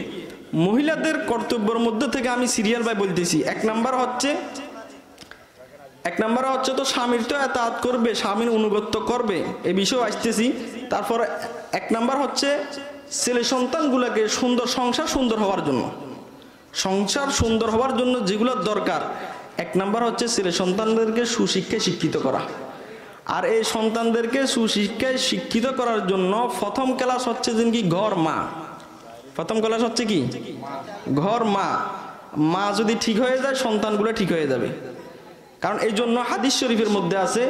মহিলাদের কর্তব্যের মধ্যে থেকে আমি সিরিয়াল বাই বলতেছি। এক নাম্বার হচ্ছে তো স্বামীর তো এতাআত করবে, স্বামীর অনুগত্য করবে, এই বিষয়ে আসতেছি। তারপর এক নাম্বার হচ্ছে ছেলে সন্তানগুলোকে সংসার সুন্দর হওয়ার জন্য যেগুলো দরকার, এক নাম্বার হচ্ছে ছেলে সন্তানদেরকে সুশিক্ষায় শিক্ষিত করা। আর এই সন্তানদেরকে সুশিক্ষায় শিক্ষিত করার জন্য প্রথম ক্লাস হচ্ছে কি ঘর মা। প্রথম ক্লাস হচ্ছে কি ঘর মা। মা যদি ঠিক হয়ে যায় সন্তানগুলো ঠিক হয়ে যাবে। কারণ এই জন্য হাদিস শরীফের মধ্যে আছে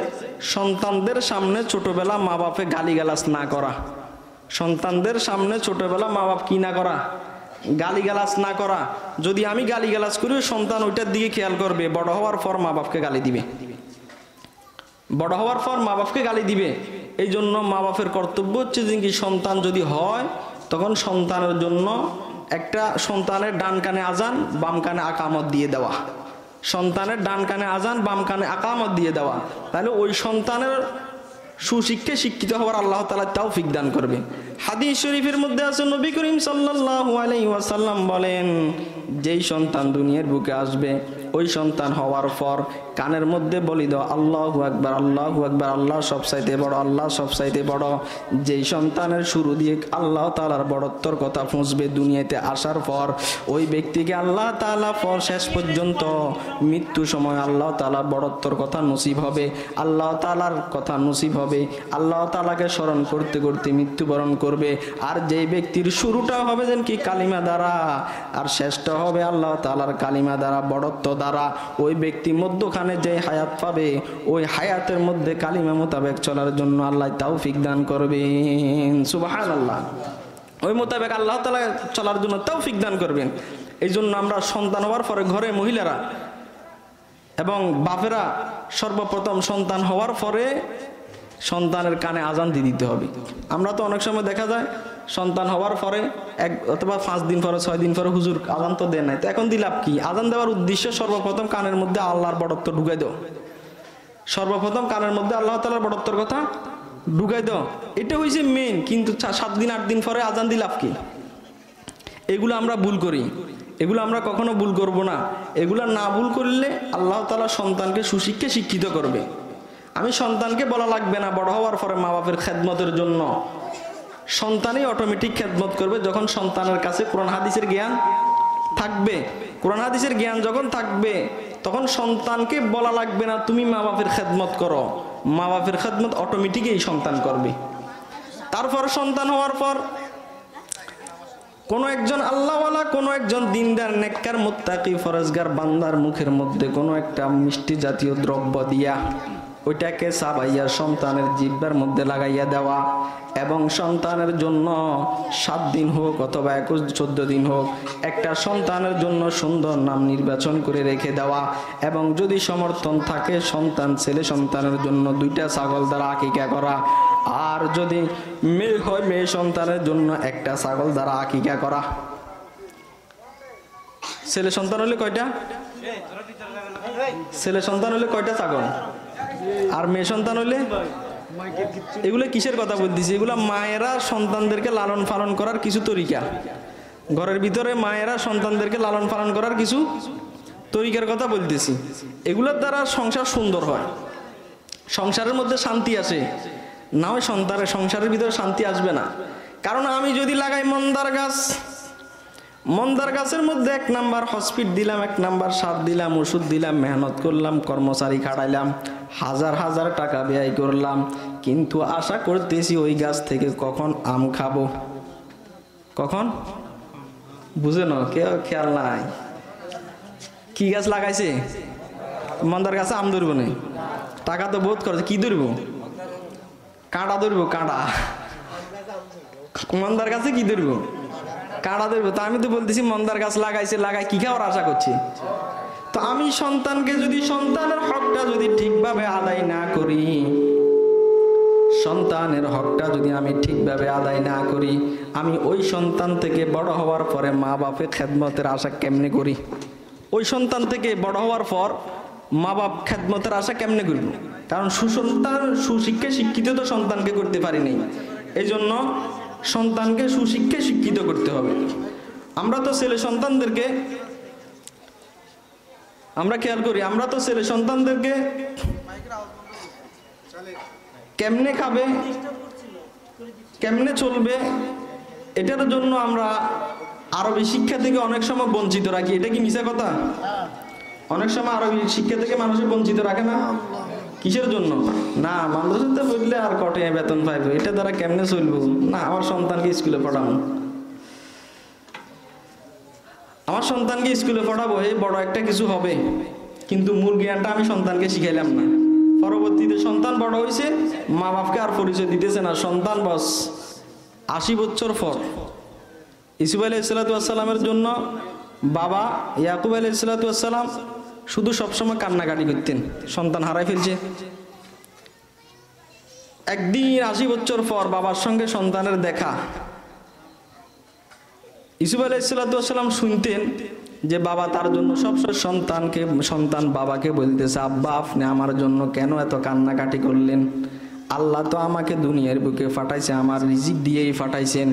সন্তানদের সামনে ছোটবেলা মা বাপে গালিগালাজ না করা। সন্তানদের সামনে ছোটবেলা মা বাপ কি না করা? গালিগালাজ না করা। যদি আমি গালিগালাজ করি সন্তান ওইটার দিকে খেয়াল করবে, বড় হওয়ার পর মা বাপকে গালি দিবে। এই জন্য মা বাপের কর্তব্য হচ্ছে যে কি সন্তান যদি হয় তখন সন্তানের জন্য একটা সন্তানের ডান কানে আজান বাম কানে আকামত দিয়ে দেওয়া। সন্তানের ডান কানে আজান বাম কানে আকামত দিয়ে দেওয়া, তাহলে ওই সন্তানের সুশিক্ষায় শিক্ষিত হওয়ার আল্লাহ তাআলা তৌফিক দান করবে। হাদিস শরীফের মধ্যে আছে নবী করিম সাল্লাল্লাহু আলাইহি ওয়াসাল্লাম বলেন, যেই সন্তান দুনিয়ার বুকে আসবে ওই সন্তান হওয়ার পর কানের মধ্যে বলি দাও আল্লাহু আকবার, আল্লাহু আকবার, আল্লাহ সবচাইতে বড়, আল্লাহ সবচাইতে বড়। যেই সন্তানের শুরু দিয়ে আল্লাহ তাআলার বড়ত্বর কথা পৌঁছবে দুনিয়াতে আসার পর, ওই ব্যক্তিকে আল্লাহ তাআলা পর শেষ পর্যন্ত মৃত্যু সময় আল্লাহ তাআলা বড়ত্বর কথা নসিব হবে, আল্লাহ তাআলার কথা নসিব হবে, আল্লাহ তাআলাকে স্মরণ করতে করতে মৃত্যুবরণ করবে। আর যেই ব্যক্তির শুরুটা হবে যেন কি কালিমা দ্বারা, আর শেষটা হবে আল্লাহ তাআলার কালিমা দ্বারা, বড়ত্ব দ্বারা, ওই ব্যক্তি মধ্যখানে যে হায়াত পাবে ওই হায়াতের মধ্যে কালিমা মোতাবেক চলার জন্য আল্লাহ তৌফিক দান করবেন। সুবহানাল্লাহ। ওই মোতাবেক আল্লাহ তাআলা চলার জন্য তৌফিক দান করবেন। এই জন্য আমরা সন্তান হওয়ার পরে ঘরে মহিলারা এবং বাপেরা সর্বপ্রথম সন্তান হওয়ার পরে সন্তানের কানে আজান দিয়ে দিতে হবে। আমরা তো অনেক সময় দেখা যায় সন্তান হওয়ার পরে অথবা 5 দিন পরে 6 দিন পরে হুজুর আজান তো দেন নাই, তো এখন দিলাম কি? আজান দেওয়ার উদ্দেশ্য সর্বপ্রথম কানের মধ্যে আল্লাহর বড়ত্ব ঢুকাই দাও। সর্বপ্রথম কানের মধ্যে আল্লাহ তাআলার বড়ত্বর কথা ঢুকাই দাও, এটা হইছে মেইন। কিন্তু 7 দিন 8 দিন পরে আজান দিলাম কি? এগুলো আমরা ভুল করি, এগুলো আমরা কখনো ভুল করব না। এগুলো না ভুল করলে আল্লাহ তাআলা সন্তানকে সুশিক্ষায় শিক্ষিত করবে। আমি সন্তানকে বলা লাগবে না বড় হওয়ার পরে মা বাপের খেদমতের জন্য, সন্তানই অটোমেটিক খেদমত করবে যখন সন্তানের কাছে কোরআন হাদিসের জ্ঞান থাকবে। কোরআন হাদিসের জ্ঞান যখন থাকবে তখন সন্তানকে বলা লাগবে না তুমি মা বাপের খেদমত করো, মা বাপের খেদমত অটোমেটিকই সন্তান করবে। তারপর সন্তান হওয়ার পর কোনো একজন আল্লাহওয়ালা, কোনো একজন দিনদার নেককার মুত্তাকি ফরজগার বান্দার মুখের মধ্যে কোনো একটা মিষ্টি জাতীয় দ্রব্য দিয়া ওইটাকে চাবাইয়া সন্তানের জিহ্বার মধ্যে লাগাইয়া দেওয়া, এবং সন্তানের জন্য 7 দিন হোক অথবা 21-14 দিন হোক একটা সন্তানের জন্য সুন্দর নাম নির্বাচন করে রেখে দেওয়া, এবং যদি সমর্থন থাকে সন্তান ছেলে সন্তানের জন্য 2টা ছাগল দ্বারা আকিকা করা, আর যদি মেয়ে হয় মেয়ে সন্তানের জন্য একটা ছাগল দ্বারা আকিকা করা। ছেলে সন্তান হলে কয়টা? ছেলে সন্তান হলে কয়টা ছাগল? আর মেয়ে সন্তান হলে? এগুলো কিসের কথা বলতেছি? এগুলা মায়েরা সন্তানদেরকে লালন পালন করার কিছু তরিকা, ঘরের ভিতরে মায়েরা সন্তানদেরকে লালন পালন করার কিছু তরিকার কথা বলতেছি। এগুলোর দ্বারা সংসার সুন্দর হয়, সংসারের মধ্যে শান্তি আসে। না হয় সংসারের ভিতরে শান্তি আসবে না। কারণ আমি যদি লাগাই মন্দার গাছ, মন্দার গাছের মধ্যে 1 নাম্বার হসপিট দিলাম, 1 নাম্বার সার দিলাম, ওষুধ দিলাম, মেহনত করলাম, কর্মচারী খাটাইলাম, হাজার হাজার টাকা ব্যয় করলাম, কিন্তু আশা করতেছি ওই গাছ থেকে কখন আম খাবো। কখন? বুঝে না, কেউ খেয়াল নাই। কি গাছ লাগাইছে? মন্দার গাছে আম ধরবো না, টাকা তো বহুত খরচ। কি ধরবো? কাঁটা ধরবো, কাঁটা। মন্দার গাছে কি ধরবো? কাঁটা ধরবো। তা আমি তো বলতেছি মন্দার গাছ লাগাইছে, লাগাই কি খাওয়ার আশা করছি? তো আমি সন্তানকে যদি সন্তানের হকটা যদি ঠিকভাবে আদায় না করি, সন্তানের হকটা যদি আমি ঠিকভাবে আদায় না করি, আমি ওই সন্তান থেকে বড় হওয়ার পরে মা বাপের খেদমতের আশা কেমনে করি? ওই সন্তান থেকে বড় হওয়ার পর মা বাপ খেদমতের আশা কেমনে করব? কারণ সুসন্তান সুশিক্ষায় শিক্ষিত তো সন্তানকে করতে পারি নাই। এই জন্য সন্তানকে সুশিক্ষায় শিক্ষিত করতে হবে। আমরা তো ছেলে সন্তানদেরকে আমরা খেয়াল করি, আমরা তো ছেলে সন্তানদেরকে কেমনে খাবে, কেমনে চলবে, এটার জন্য আমরা আরবি শিক্ষা থেকে অনেক সময় বঞ্চিত রাখি। এটা কি মিছা কথা? অনেক সময় আরবি শিক্ষা থেকে মানুষের বঞ্চিত রাখে না। কিসের জন্য? না মাদ্রাসাতে পড়লে আর কটে বেতন পাইবো, এটা দ্বারা কেমনে চলবো, না আমার সন্তানকে স্কুলে পড়াবো, আমার সন্তানকে স্কুলে পড়াবো, এই বড় একটা কিছু হবে, কিন্তু মূল জ্ঞানটা আমি সন্তানকে শিখাইলাম না। পরবর্তীতে সন্তান বড় হয়েছে, মা বাপকে আর পরিচয় দিতেছে না। সন্তান বস 80 বছর পর ইউসুফ আলাইহিস সালামের জন্য বাবা ইয়াকুব আলাইহিস সালাম শুধু সবসময় কান্নাকাটি করতেন, সন্তান হারাই ফেলছে। একদিন 80 বছর পর বাবার সঙ্গে সন্তানের দেখা। ইউসুফ আলাইহিস সালাম শুনতেন যে বাবা তার জন্য সবসময় সন্তান বাবাকে বলতেছে, আব্বা আপনি আমার জন্য কেন এত কান্নাকাটি করলেন? আল্লাহ তো আমাকে দুনিয়ার বুকে পাঠাইছে, আমার রিজিক দিয়েই পাঠাইছেন।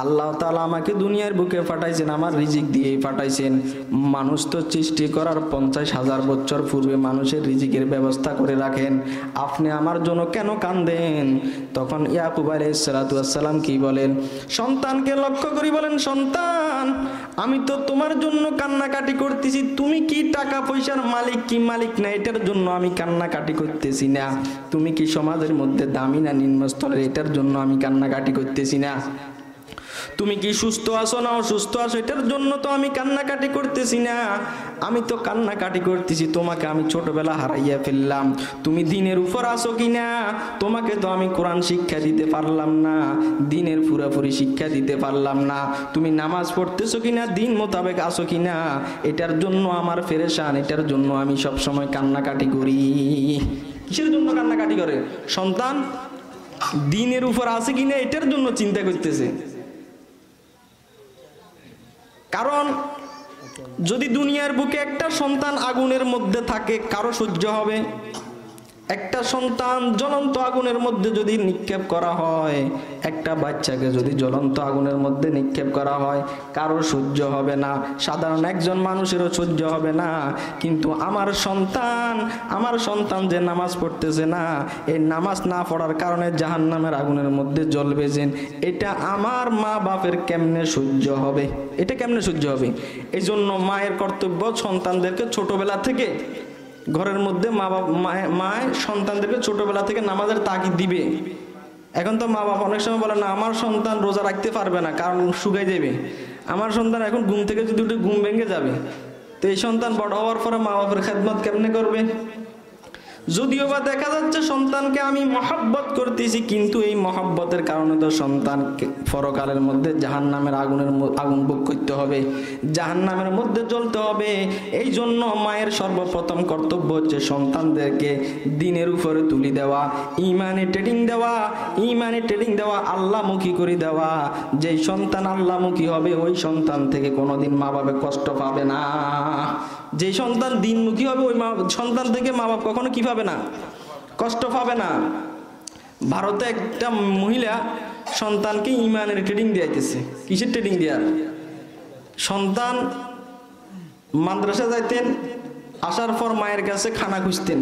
আল্লাহ তাআলা আমাকে দুনিয়ার বুকে পাঠাইছেন, আমার রিজিক দিয়েই পাঠাইছেন। মানুষ তো সৃষ্টি করার 50,000 বছর পূর্বে মানুষের রিজিকের ব্যবস্থা করে রাখেন, আপনি আমার জন্য কেন কান্দেন? তখন ইয়াকুব আলাইহিস সালাম কি বলেন? সন্তানকে লক্ষ্য করি বলেন, সন্তান আমি তো তোমার জন্য কান্নাকাটি করতেছি, তুমি কি টাকা পয়সার মালিক কি মালিক না এটার জন্য আমি কান্নাকাটি করতেছি না। তুমি কি সমাজের মধ্যে দামি না নিম্নস্তরের এটার জন্য আমি কান্নাকাটি করতেছি না। তুমি কি সুস্থ আছো না অসুস্থ আছো এটার জন্য তো আমি কান্নাকাটি করতেছি না। আমি তো কান্নাকাটি করতেছি তোমাকে আমি ছোটবেলা হারাইয়া ফেললাম, তুমি দিনের উপর আছো কিনা, তোমাকে তো আমি কোরআন শিক্ষা দিতে পারলাম না, দিনের পুরোপুরি শিক্ষা দিতে পারলাম না। তুমি নামাজ পড়তেছো কিনা, দিন মোতাবেক আছো কিনা, এটার জন্য আমার পেরেশান, এটার জন্য আমি সব সময় কান্নাকাটি করি। কিসের জন্য কান্নাকাটি করে? সন্তান দিনের উপর আছে কিনা এটার জন্য চিন্তা করতেছে। কারণ যদি দুনিয়ার বুকে একটা সন্তান আগুনের মধ্যে থাকে কারো সহ্য হবে? একটা সন্তান জ্বলন্ত আগুনের মধ্যে যদি নিক্ষেপ করা হয়, একটা বাচ্চাকে যদি জ্বলন্ত আগুনের মধ্যে নিক্ষেপ করা হয়, কারো সহ্য হবে না, সাধারণ একজন মানুষেরও সহ্য হবে না। কিন্তু আমার সন্তান যে নামাজ পড়তেছে না, এই নামাজ না পড়ার কারণে জাহান্নামের আগুনের মধ্যে জ্বলবে, যেন এটা আমার মা বাপের কেমনে সহ্য হবে? এটা কেমনে সহ্য হবে? এই জন্য মায়ের কর্তব্য সন্তানদেরকে ছোটবেলা থেকে ঘরের মধ্যে মায় সন্তানদেরকে ছোটবেলা থেকে নামাজের তাগিদ দিবে। এখন তো মা বাবা অনেক সময় বলে না, আমার সন্তান রোজা রাখতে পারবে না, কারণ শুকাই দেবে। আমার সন্তান এখন ঘুম থেকে যদি উঠে ঘুম ভেঙে যাবে, তো এই সন্তান বড় হওয়ার পরে মা বাবার খেদমত কেমনে করবে? যদিও বা দেখা যাচ্ছে সন্তানকে আমি মহব্বত করতেছি, কিন্তু এই মহব্বতের কারণে তো সন্তানকে পরকালের মধ্যে জাহান্নামের আগুন ভোগ করতে হবে, জাহান্নামের মধ্যে জ্বলতে হবে। এই জন্য মায়ের সর্বপ্রথম কর্তব্য হচ্ছে সন্তানদেরকে দিনের উপরে তুলি দেওয়া, ইমানে ট্রেনিং দেওয়া, আল্লাহমুখী করে দেওয়া। যেই সন্তান আল্লাহমুখী হবে, ওই সন্তান থেকে কোনোদিন মা বাবা কষ্ট পাবে না। যে সন্তান দিনমুখী হবে, ওই সন্তান থেকে মা বাপ কখনো কি পাবে না? কষ্ট পাবে না। ভারতে একটা মহিলা সন্তানকে ইমানের ট্রেনিং দিয়েছে। কিসের ট্রেনিং দেওয়ার? সন্তান মাদ্রাসা যাইতেন, আসার পর মায়ের কাছে খানা খুঁজতেন।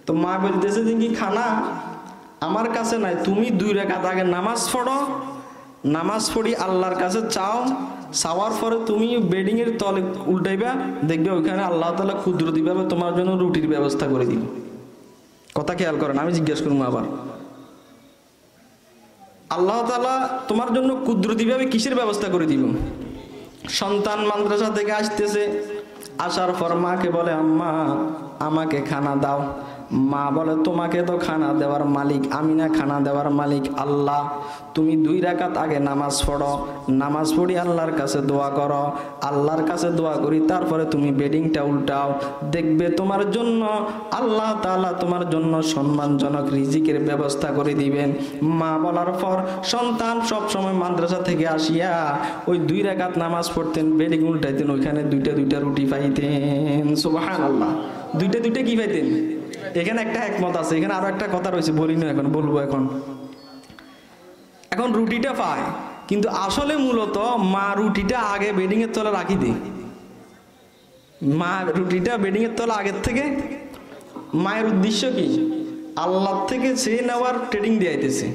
তো মা বলতেছে যে কি খানা আমার কাছে নাই, তুমি 2 রাকাত আগে নামাজ পড়ো, নামাজ পড়ি আল্লাহর কাছে চাও, চাওয়ার পরে তুমি বেডিং এর তলে উল্টাইবা, দেখবে ওইখানে আল্লাহ তাআলা কুদরতি ভাবে তোমার জন্য রুটির ব্যবস্থা করে দিব। কথা খেয়াল করেন, আমি জিজ্ঞেস করবো আবার, আল্লাহ তাআলা তোমার জন্য কুদরতি ভাবে কিসের ব্যবস্থা করে দিব? সন্তান মাদ্রাসা থেকে আসতেছে, আসার পর মাকে বলে আম্মা আমাকে খানা দাও। মা বলে তোমাকে তো খানা দেওয়ার মালিক আমি না, খানা দেওয়ার মালিক আল্লাহ। তুমি 2 রাকাত আগে নামাজ পড়ো, নামাজ পড়ি আল্লাহর কাছে দোয়া করো, আল্লাহর কাছে দোয়া করি তারপরে তুমি বেডিংটা উল্টাও, দেখবে তোমার জন্য আল্লাহ তাআলা তোমার জন্য সম্মানজনক রিজিকের ব্যবস্থা করে দিবেন। মা বলার পর সন্তান সব সময় মাদ্রাসা থেকে আসিয়া ওই 2 রাকাত নামাজ পড়তেন, বেডিং উল্টাইতেন, ওইখানে 2টা রুটি পাইতেন। সুবহানাল্লাহ, 2টা কি পাইতেন? এখানে একটা একমত আছে, এখানে আরো একটা কথা রয়েছে, বলি না, এখন বলবো। এখন রুটিটা পায়, কিন্তু আসলে মূলত মা রুটিটা আগে বেডিং এর তলে রাখি দেয়। মা রুটিটা বেডিং এর তলে আগের থেকে, মায়ের উদ্দেশ্য কি? আল্লাহ থেকে সে নেওয়ার ট্রেনিং দিয়াইতেছে,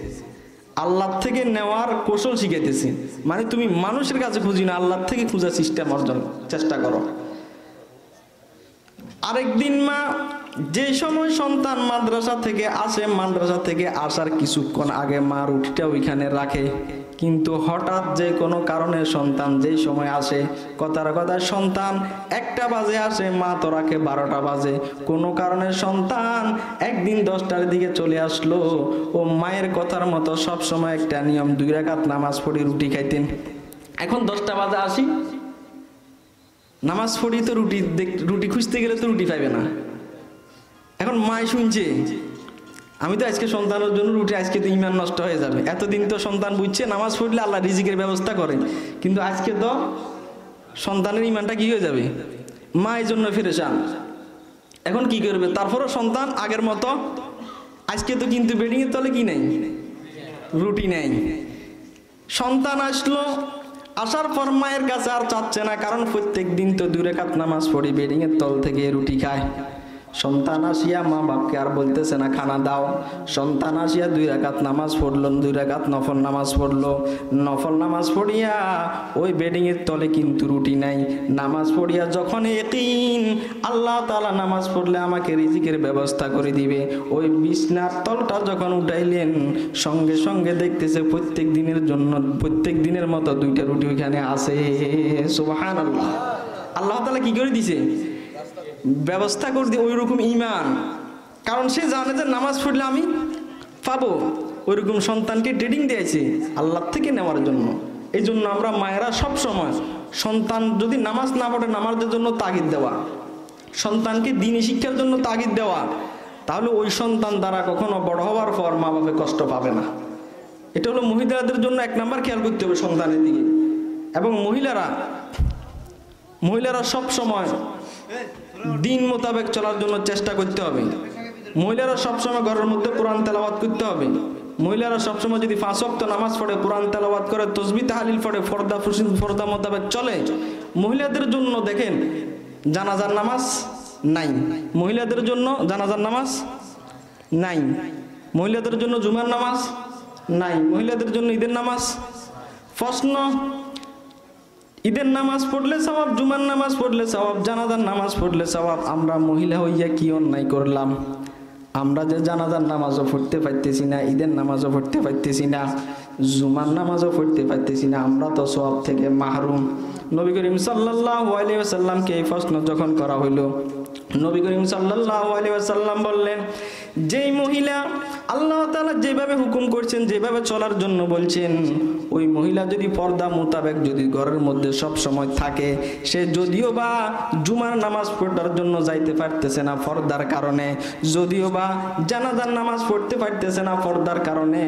আল্লাহ থেকে নেওয়ার কৌশল শিখাইতেছে। মানে তুমি মানুষের কাছে খুঁজি না, আল্লাহ থেকে খোঁজার সিস্টেম অর্জন চেষ্টা করো। আরেকদিন মা যে সময় সন্তান মাদ্রাসা থেকে আসে, মাদ্রাসা থেকে আসার কিছুক্ষণ আগে মা রুটিটা ওইখানে রাখে, কিন্তু হঠাৎ যে কোনো কারণে সন্তান যেই সময় আসে, কথার কথা সন্তান 1টা বাজে আসে, মা তো রাখে 12টা বাজে। কোনো কারণে সন্তান একদিন 10টার দিকে চলে আসলো, ও মায়ের কথার মতো সব সময় একটা নিয়ম, 2 রাকাত নামাজ পড়ি রুটি খাইতেন। এখন 10টা বাজে আসি, নামাজ পড়ি তো রুটি খুঁজতে গেলে তো রুটি পাইবে না। এখন মায় শুনছে আমি তো আজকে সন্তানের জন্য রুটি, আজকে তো ইমান নষ্ট হয়ে যাবে। এতদিন তো সন্তান বুঝছে নামাজ পড়লে আল্লাহ রিজিকের ব্যবস্থা করে, কিন্তু আজকে তো সন্তানের ইমানটা কি হয়ে যাবে? মা এই জন্য পেরেশান। এখন কি করবে? তারপরও সন্তান আগের মতো, আজকে তো কিন্তু বেডিং এর তলে কি নেই? রুটি নেই। সন্তান আসলো, আসার পর মায়ের কাছে আর চাচ্ছে না, কারণ প্রত্যেক দিন তো 2 রাকাত নামাজ পড়ি, বেডিং এর তল থেকে রুটি খায়। সন্তান আসিয়া মা বাপকে আর বলতেছে না খানা দাও। সন্তান আসিয়া 2 রাকাত নামাজ পড়লো, 2 রাকাত নফল নামাজ পড়লো। নফল নামাজ পড়িয়া ওই বেডিং এর তলে কিন্তু রুটি নাই। নামাজ পড়িয়া যখন ইয়াকিন আল্লাহ তাআলা নামাজ পড়লে আমাকে রিজিকের ব্যবস্থা করে দিবে, ওই বিছনার তলটা যখন উঠাইলেন, সঙ্গে সঙ্গে দেখতেছে প্রত্যেক দিনের মতো 2টা রুটি ওইখানে আছে। সুবহানাল্লাহ, আল্লাহ তাআলা কি করে দিছে? ব্যবস্থা করে দিয়ে। ওইরকম ইমান, কারণ সে জানে যে নামাজ পড়লে আমি পাবো। ওইরকম সন্তানকে ট্রেনিং দিয়েছে আল্লাহ থেকে নেওয়ার জন্য। এই জন্য আমরা মায়েরা সব সময় সন্তান যদি নামাজ না পড়ে, নামাজের জন্য তাগিদ দেওয়া, সন্তানকে দ্বীনি শিক্ষার জন্য তাগিদ দেওয়া, তাহলে ওই সন্তান দ্বারা কখনো বড় হওয়ার পর মা বাবা কষ্ট পাবে না। এটা হলো মহিলাদের জন্য 1 নাম্বার খেয়াল করতে হবে সন্তানের দিকে। এবং মহিলারা সব সময় দিন মোতাবেক চলার জন্য চেষ্টা করতে হবে। মহিলারা সবসময় ঘরের মধ্যে কোরআন তেলাওয়াত করতে হবে। মহিলারা সবসময় যদি 5 ওয়াক্ত নামাজ পড়ে, কোরআন তেলাওয়াত করে, তাসবিহ তাহলিল পড়ে, পর্দা মোতাবেক চলে। মহিলাদের জন্য দেখেন জানাজার নামাজ নাই, মহিলাদের জন্য জানাজার নামাজ নাই, মহিলাদের জন্য জুমার নামাজ নাই, মহিলাদের জন্য ঈদের নামাজ। প্রশ্ন, ঈদের নামাজ পড়লে সওয়াব, জুমার নামাজ পড়লে সওয়াব, জানাজার নামাজ পড়লে সওয়াব। আমরা মহিলা হইয়া কি অন্যায় করলাম? আমরা যে জানাজার নামাজও পড়তে পারতেছি না, ঈদের নামাজও পড়তে পারতেছি না, জুমার নামাজও পড়তে পারতেছি না, আমরা তো সওয়াব থেকে মাহরুম। নবী করিম সাল্লাল্লাহু আলাইহি ওয়াসাল্লামকে এই প্রশ্ন যখন করা হইল, নবী করিম সাল্লাল্লাহু আলাইহি ওয়াসাল্লাম বললেন, যেই মহিলা আল্লাহ তাআলা যেভাবে হুকুম করছেন, যেভাবে চলার জন্য বলছেন, ওই মহিলা যদি পর্দা মোতাবেক যদি ঘরের মধ্যে সব সময় থাকে, সে যদিও বা জুমার নামাজ পড়ার জন্য যাইতে পারতেছে না পর্দার কারণে, যদিও বা জানাজার নামাজ পড়তে পারতেছে না পর্দার কারণে,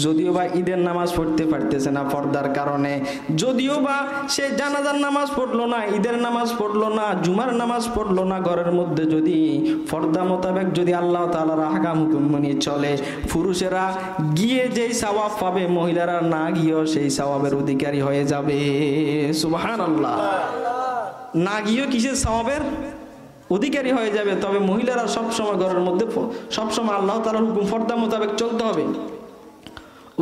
যদিও বা ঈদের নামাজ পড়তে পারতেছে না পর্দার কারণে, যদিও বা সে জানাজার নামাজ পড়লো না, ঈদের নামাজ পড়লো না, জুমার নামাজ পড়লো না, ঘরের মধ্যে যদি পর্দা মোতাবেক যদি আল্লাহ তাআলার আহকাম হুকুম মেনে চলে, পুরুষেরা গিয়ে যেই সওয়াব পাবে, মহিলারা না গিয়েও সেই সওয়াবের অধিকারী হয়ে যাবে। সুবহানাল্লাহ। না গিয়েও কিসের সওয়াবের অধিকারী হয়ে যাবে। তবে মহিলারা সবসময় ঘরের মধ্যে সবসময় আল্লাহ তাআলার হুকুম পর্দা মোতাবেক চলতে হবে।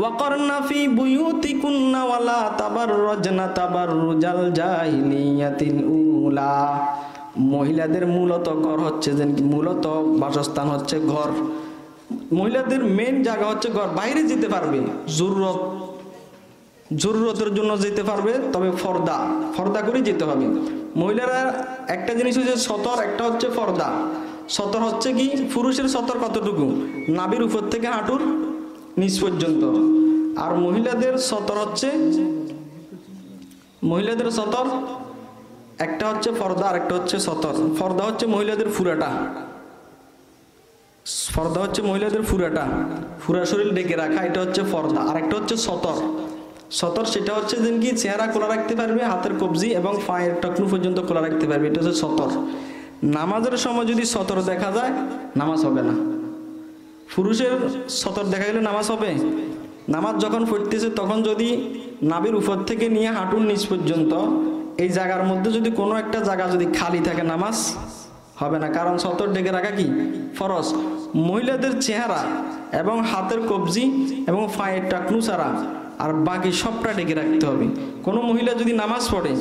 ওয়াকারনা ফি বুয়ুতিকুন্না ওয়ালা তাবাররাজনা তাবাররুজাল জাহিলিয়াতিল উলা। মহিলাদের মূলত ঘর হচ্ছে যে মূলত বাসস্থান হচ্ছে ঘর। মহিলাদের মেন জায়গা হচ্ছে ঘর। বাইরে যেতে পারবে জরুরতের জন্য যেতে পারবে, তবে ফর্দা করে যেতে হবে। মহিলারা একটা জিনিস হচ্ছে সতর, একটা হচ্ছে ফর্দা। সতর হচ্ছে কি, পুরুষের সতর কতটুকু? নাভির উপর থেকে হাঁটুর নিচ পর্যন্ত। আর মহিলাদের সতর হচ্ছে, মহিলাদের সতর একটা হচ্ছে ফর্দা আর একটা হচ্ছে সতর। ফর্দা হচ্ছে মহিলাদের ফুরাটা, ফর্দা হচ্ছে মহিলাদের ফুরাটা, ফুরা শরীর ডেকে রাখা, এটা হচ্ছে ফর্দা। আর একটা হচ্ছে সতর। সতর সেটা হচ্ছে যেন কি চেহারা খোলা রাখতে পারবে, হাতের কবজি এবং পায়ের টকনু পর্যন্ত খোলা রাখতে পারবে, এটা হচ্ছে সতর। নামাজের সময় যদি সতর দেখা যায়, নামাজ হবে না। পুরুষের সতর দেখা গেলে নামাজ হবে? নামাজ যখন পড়তেছে তখন যদি নাভির উপর থেকে নিয়ে হাঁটুর নিচ পর্যন্ত এই জায়গার মধ্যে যদি কোনো একটা জায়গা যদি খালি থাকে, নামাজ হবে না। কারণ সতর ডেকে রাখা কি ফরজ। মহিলাদের চেহারা এবং হাতের কবজি এবং পায়ের টাকনু ছাড়া আর বাকি সবটা ডেকে রাখতে হবে। কোনো মহিলা যদি নামাজ পড়ে,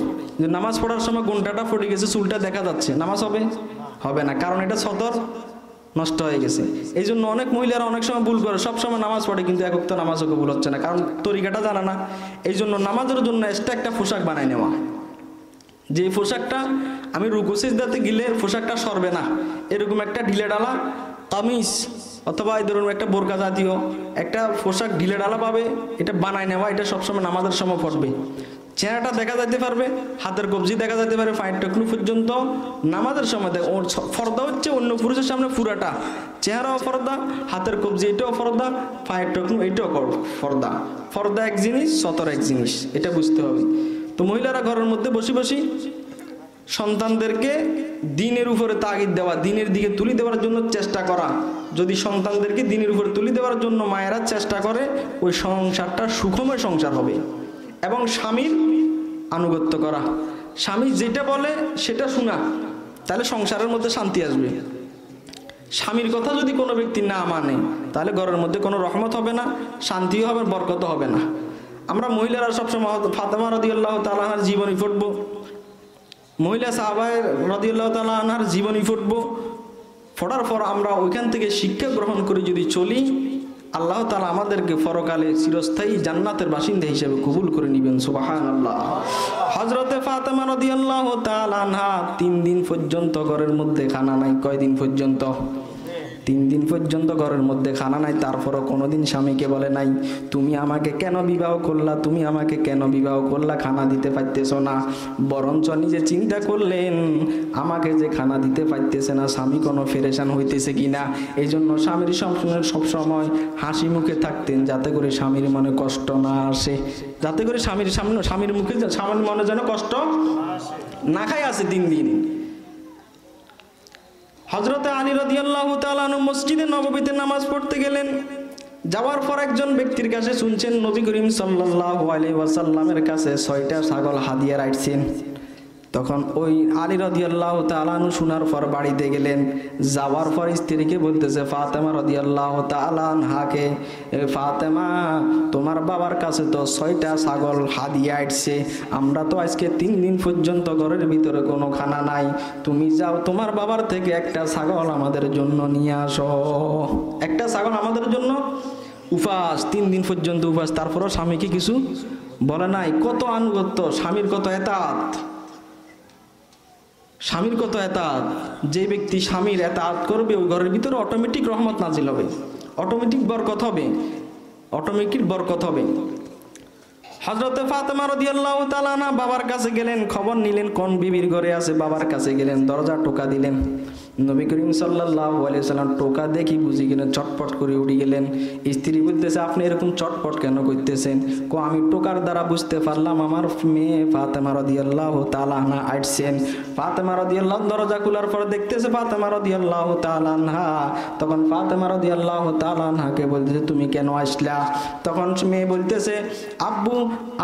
যে নামাজ পড়ার সময় ঘন্টাটা ফুটে গেছে, চুলটা দেখা যাচ্ছে, নামাজ হবে? হবে না, কারণ এটা সতর নষ্ট হয়ে গেছে। এই জন্য অনেক মহিলারা অনেক সময় ভুল করে, সবসময় নামাজ পড়ে কিন্তু এক ওয়াক্ত নামাজও কবুল হচ্ছে না, কারণ তরিকাটা জানা না। এই জন্য নামাজের জন্য এক্সট্রা একটা পোশাক বানাই নেওয়া, যে পোশাকটা আমি রুকু সিজদাতে গেলে পোশাকটা সরবে না, এরকম একটা ঢিলে ডালা কামিজ অথবা এই ধরুন একটা বোরকা জাতীয় একটা পোশাক ঢিলে ডালা পাবে, এটা বানাই নেওয়া। এটা সবসময় নামাজের সময় পড়বে, চেহারাটা দেখা যেতে পারবে, হাতের কবজি দেখা যেতে পারে, পায়ের টকনু পর্যন্ত নামাজের সময় দেখ। ফর্দা হচ্ছে অন্য পুরুষের সামনে পুরাটা, চেহারাও ফর্দা, হাতের কবজি এটাও ফর্দা, পায়ের টকনু এটাও ফর্দা। ফর্দা এক জিনিস, সতর এক জিনিস, এটা বুঝতে হবে। তো মহিলারা ঘরের মধ্যে বসে বসে সন্তানদেরকে দিনের উপরে তাগিদ দেওয়া, দিনের দিকে তুলে দেওয়ার জন্য চেষ্টা করা। যদি সন্তানদেরকে দিনের উপরে তুলে দেওয়ার জন্য মায়েরা চেষ্টা করে, ওই সংসারটা সুখময় সংসার হবে। এবং স্বামীর আনুগত্য করা, স্বামী যেটা বলে সেটা শোনা, তাহলে সংসারের মধ্যে শান্তি আসবে। স্বামীর কথা যদি কোনো ব্যক্তি না মানে, তাহলে ঘরের মধ্যে কোনো রহমত হবে না, শান্তিও হবে, বরকত হবে না। আমরা মহিলারা সবসময় ফাতেমা রাদিয়াল্লাহু তাআলা আনহার জীবনী পড়বো, মহিলা সাহাবা রাদিয়াল্লাহু তাআলা আনহার জীবনী পড়বো, পড়ার পর আমরা ওইখান থেকে শিক্ষা গ্রহণ করে যদি চলি, আল্লাহ তাআলা আমাদেরকে পরকালে চিরস্থায়ী জান্নাতের বাসিন্দা হিসেবে কবুল করে নেবেন। সুবহানাল্লাহ। হযরতে ফাতেমা রাদিয়াল্লাহু তাআলা আনহা 3 দিন পর্যন্ত ঘরের মধ্যে খানা নাই। কয়দিন পর্যন্ত? 3 দিন পর্যন্ত ঘরের মধ্যে খানা নাই। তারপরও কোনোদিন স্বামীকে বলে নাই তুমি আমাকে কেন বিবাহ করলা, তুমি আমাকে কেন বিবাহ করলা, খানা দিতে পারতেছ না। বরঞ্চ নিজে চিন্তা করলেন আমাকে যে খানা দিতে পারতেছে না, স্বামী কোনো পেরেশান হইতেছে কিনা। এই জন্য স্বামীর সবসময় হাসি মুখে থাকতেন, যাতে করে স্বামীর মনে কষ্ট না আসে, যাতে করে স্বামীর মুখে স্বামীর মনে যেন কষ্ট না খায়। আছে 3 দিন। হযরতে আলী রাদিয়াল্লাহু তাআলা আনহু মসজিদে নববীতে নামাজ পড়তে গেলেন। যাওয়ার পর একজন ব্যক্তির কাছে শুনছেন নবী করিম সাল্লাল্লাহু আলাইহি ওয়াসাল্লামের কাছে 6টা ছাগল হাদিয়া রাখছেন। তখন ওই আলী রাদিয়াল্লাহু তাআলা আনহু শোনার পর বাড়িতে গেলেন। যাওয়ার পর স্ত্রীকে বলতেছে ফাতেমা রাদিয়াল্লাহু তাআলা আনহাকে, ফাতেমা তোমার বাবার কাছে তো 6টা ছাগল হাদিয়া আসছে, আমরা তো আজকে 3 দিন পর্যন্ত ঘরের ভিতরে কোনো খানা নাই, তুমি যাও তোমার বাবার থেকে একটা ছাগল আমাদের জন্য নিয়ে আসো। একটা ছাগল আমাদের জন্য উপাস, 3 দিন পর্যন্ত উপাস, তারপরও স্বামীকে কিছু বলে নাই। কত আনুগত্য, স্বামীর কত এতাত, স্বামীর কত এতাত। যে ব্যক্তি স্বামীর এতাত করবে ওই ঘরের ভিতরে অটোমেটিক রহমত নাজিল হবে, অটোমেটিক বরকত হবে, অটোমেটিক বরকত হবে। হযরতে ফাতেমা রাদিয়াল্লাহু তাআলা আনহা বাবার কাছে গেলেন, খবর নিলেন কোন বিবির ঘরে আছে। বাবার কাছে গেলেন, দরজা টোকা দিলেন। নবী করিম সাল্লাল্লাহু আলাইহি সাল্লাম টোকা দেখি বুঝি গেলেন, চটপট করে উঠে গেলেন। স্ত্রী বলতেছে আপনি এরকম চটপট কেন করতেছেন? আমি টোকার দ্বারা বুঝতে পারলাম আমার মেয়ে ফাতেমা রাদিয়াল্লাহু তাআলা আনহা আসছেন। ফাতেমা রাদিয়াল্লাহু দরজা খোলার পর দেখতেছে ফাতেমা রাদিয়াল্লাহু তাআলা আনহা। তখন ফাতেমা রাদিয়াল্লাহু তাআলা আনহাকে বলতেছে তুমি কেন আসলা? তখন মেয়ে বলতেছে আব্বু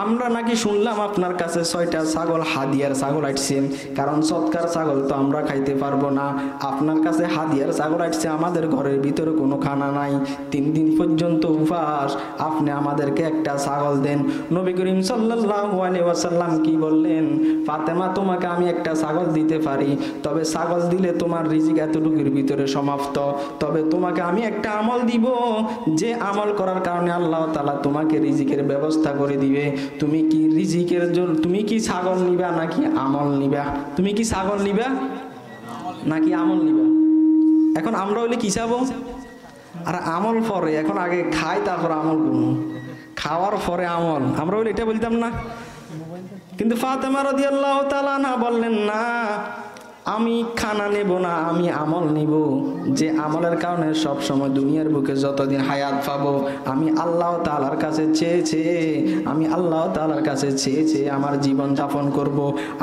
আমরা নাকি শুনলাম আপনার কাছে 6টা ছাগল হাদিয়ার ছাগল আসছেন, কারণ সৎকার ছাগল তো আমরা খাইতে পারবো না, আপনার কাছে হাদিয়ার ছাগল আসছে, আমাদের ঘরের ভিতরে কোনো খানা নাই, 3 দিন পর্যন্ত উপবাস, আপনি আমাদেরকে একটা ছাগল দেন। নবী করিম সাল্লাল্লাহু আলাইহি ওয়াসাল্লাম কি বললেন? ফাতেমা তোমাকে আমি একটা ছাগল দিতে পারি, তবে ছাগল দিলে তোমার রিজিক এতটুকুর ভিতরে সমাপ্ত, তবে তোমাকে আমি একটা আমল দিব, যে আমল করার কারণে আল্লাহ তাআলা তোমাকে রিজিকের ব্যবস্থা করে দিবে। তুমি কি রিজিকের জন্য তুমি কি ছাগল নিবা নাকি আমল নিবা? তুমি কি ছাগল নিবা নাকি আমল নিবা? এখন আমরা হইলে কি চাবো? আর আমল পরে, এখন আগে খাই তারপর আমল করুন, খাওয়ার পরে আমল, আমরা হইলে এটা বলতাম না। কিন্তু ফাতেমা রাদিয়াল্লাহু তাআলা আনহা বললেন না, আমি খানা নেব না, আমি আমল নিব, যে আমলের কারণে সব সময় দুনিয়ার বুকে যতদিন হায়াত পাবো আমি আল্লাহ তাআলার কাছে আমি আল্লাহ তাআলার কাছে আমার জীবন যাপন করব।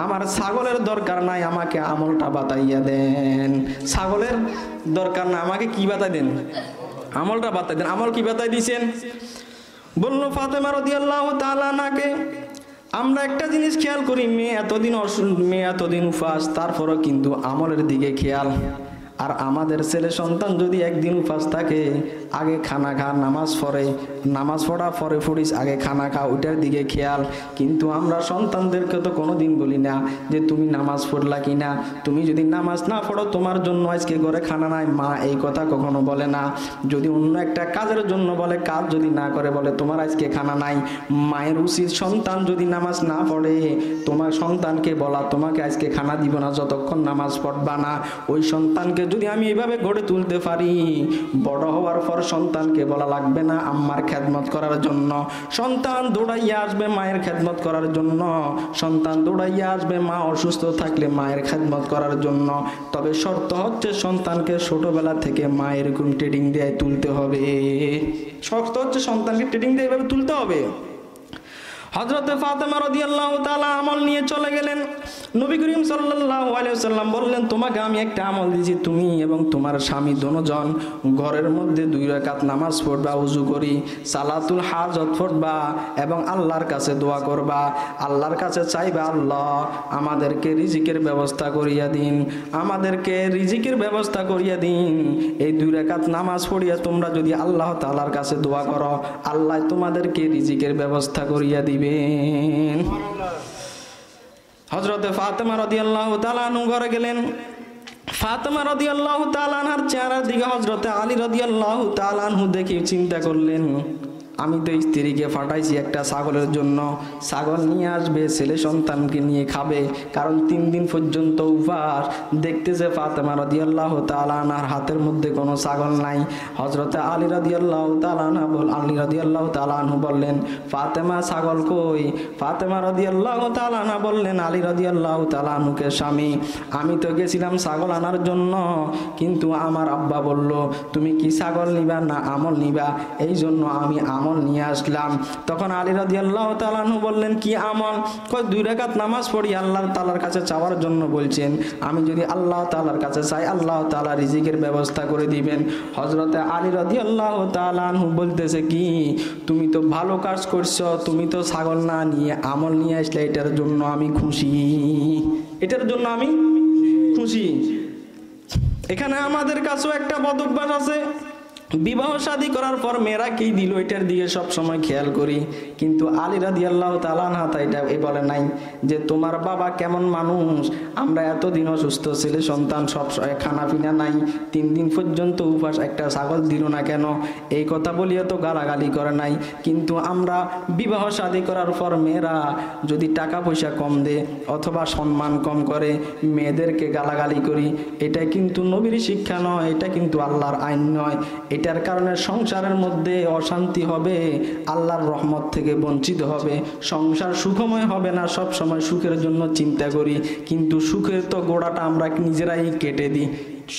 আমার ছাগলের দরকার নাই, আমাকে আমলটা বাতাইয়া দেন। ছাগলের দরকার না, আমাকে কি বাতাই দেন? আমলটা বাতাই দেন। আমল কি বাতাই দিয়েছেন? বলল ফাতেমা রাদিয়াল্লাহু তাআলা আনহাকে, আমরা একটা জিনিস খেয়াল করি, মেয়ে এতদিন উপবাস, তারপরও কিন্তু আমলের দিকে খেয়াল। আর আমাদের ছেলে সন্তান যদি একদিন উপবাস থাকে, আগে খানা খা, নামাজ পড়া পরে পড়িস, আগে খানা খা, ওইটার দিকে খেয়াল। কিন্তু আমরা সন্তানদেরকে তো কোনোদিন বলি না যে তুমি নামাজ পড়লা কিনা, তুমি যদি নামাজ না পড়ো তোমার জন্য আজকে ঘরে খানা নাই, মা এই কথা কখনো বলে না। যদি অন্য একটা কাজের জন্য বলে, কাজ যদি না করে বলে তোমার আজকে খানা নাই, মায়ের উচিত সন্তান যদি নামাজ না পড়ে তোমার সন্তানকে বলা তোমাকে আজকে খানা দিব না যতক্ষণ নামাজ পড়বা না। ওই সন্তানকে যদি আমি এইভাবে গড়ে তুলতে পারি, বড় হওয়ার পর সন্তানকে বলা লাগবে না আম্মার খেদমত করার জন্য, সন্তান দৌড়াইয়া আসবে মায়ের খেদমত করার জন্য, সন্তান দৌড়াইয়া আসবে মা অসুস্থ থাকলে মায়ের খেদমত করার জন্য। তবে শর্ত হচ্ছে সন্তানকে ছোটবেলা থেকে মায়ের এরকম ট্রেনিং দিয়ে তুলতে হবে। শর্ত হচ্ছে সন্তানকে ট্রেনিং দিয়ে এইভাবে তুলতে হবে। হযরতে ফাতেমা রাদিয়াল্লাহু তাআলা আমল নিয়ে চলে গেলেন। নবী করিম সাল্লাল্লাহু আলাইহি ওয়াসাল্লাম বললেন তোমাকে আমি একটা আমল দিয়েছি, তুমি এবং তোমার স্বামী দুজন ঘরের মধ্যে 2 রাকাত নামাজ পড়বা, ওযু করি, সালাতুল হাজত পড়বা এবং আল্লাহর কাছে দোয়া করবা, আল্লাহর কাছে চাইবা আল্লাহ আমাদেরকে রিজিকের ব্যবস্থা করিয়া দিন, আমাদেরকে রিজিকের ব্যবস্থা করিয়া দিন। এই 2 রাকাত নামাজ পড়িয়া তোমরা যদি আল্লাহ তাআলার কাছে দোয়া করো, আল্লাহ তোমাদেরকে রিজিকের ব্যবস্থা করিয়া দিবেন। হযরতে ফাতেমা রাদিয়াল্লাহু তাআলা আনহু ঘরে গেলেন। ফাতেমা রাদিয়াল্লাহু তাআলা আনহার চেহারার দিকে হযরতে আলী রাদিয়াল্লাহু তাআলা আনহু দেখে চিন্তা করলেন, আমি তো স্ত্রীকে পাঠাইছি একটা ছাগলের জন্য, ছাগল নিয়ে আসবে, ছেলে সন্তানকে নিয়ে খাবে, কারণ 3 দিন পর্যন্ত উপবাস। দেখতেছে ফাতেমা রাদিয়াল্লাহু তাআলা আনহার হাতের মধ্যে কোনো ছাগল নাই। হযরতে আলী রাদিয়াল্লাহু তাআলা আনহু বললেন ফাতেমা ছাগল কই? ফাতেমা রাদিয়াল্লাহু তাআলা আনহা বললেন আলী রাদিয়াল্লাহু তাআলা আনহুকে, স্বামী আমি তো গেছিলাম ছাগল আনার জন্য, কিন্তু আমার আব্বা বলল তুমি কি ছাগল নিবা না আমল নিবা, এই জন্য আমি আমল আমল নিয়ে আসলাম। তখন আলী রাদিয়াল্লাহু তাআলা আনহু বললেন, কি আমল? কয় 2 রাকাত নামাজ পড়ি আল্লাহ তাআলার কাছে চাওয়ার জন্য বলছেন, আমি যদি আল্লাহ তাআলার কাছে চাই আল্লাহ তাআলা রিজিকের ব্যবস্থা করে দিবেন। হযরতে আলী রাদিয়াল্লাহু তাআলা আনহু বলতেছে, কি তুমি তো ভালো কাজ করছো, তুমি তো ছাগল না নিয়ে আমল নিয়ে আসলে, এটার জন্য আমি খুশি, এটার জন্য আমি খুশি। এখানে আমাদের কাছেও একটা বদঅভ্যাস আছে, বিবাহ শাদী করার পর মেয়েরা কি দিল এটার দিকে সব সময় খেয়াল করি, কিন্তু আলী রাদিয়াল্লাহু তাআলা আনহু এটা বলে নাই যে তোমার বাবা কেমন মানুষ, আমরা এতদিন অসুস্থ ছেলে সন্তান, সব খানা পিনা নাই, 3 দিন পর্যন্ত উপাস, একটা ছাগল দিল না কেন, এই কথা বলিয়ে তো গালাগালি করে নাই। কিন্তু আমরা বিবাহ শাদী করার পর মেয়েরা যদি টাকা পয়সা কম দেয় অথবা সম্মান কম করে মেয়েদেরকে গালাগালি করি, এটা কিন্তু নবীর শিক্ষা নয়, এটা কিন্তু আল্লাহর আইন নয়। এটার কারণে সংসারের মধ্যে অশান্তি হবে, আল্লাহর রহমত থেকে বঞ্চিত হবে, সংসার সুখময় হবে না। সব সময় সুখের জন্য চিন্তা করি, কিন্তু সুখের তো গোড়াটা আমরা নিজেরাই কেটে দিই।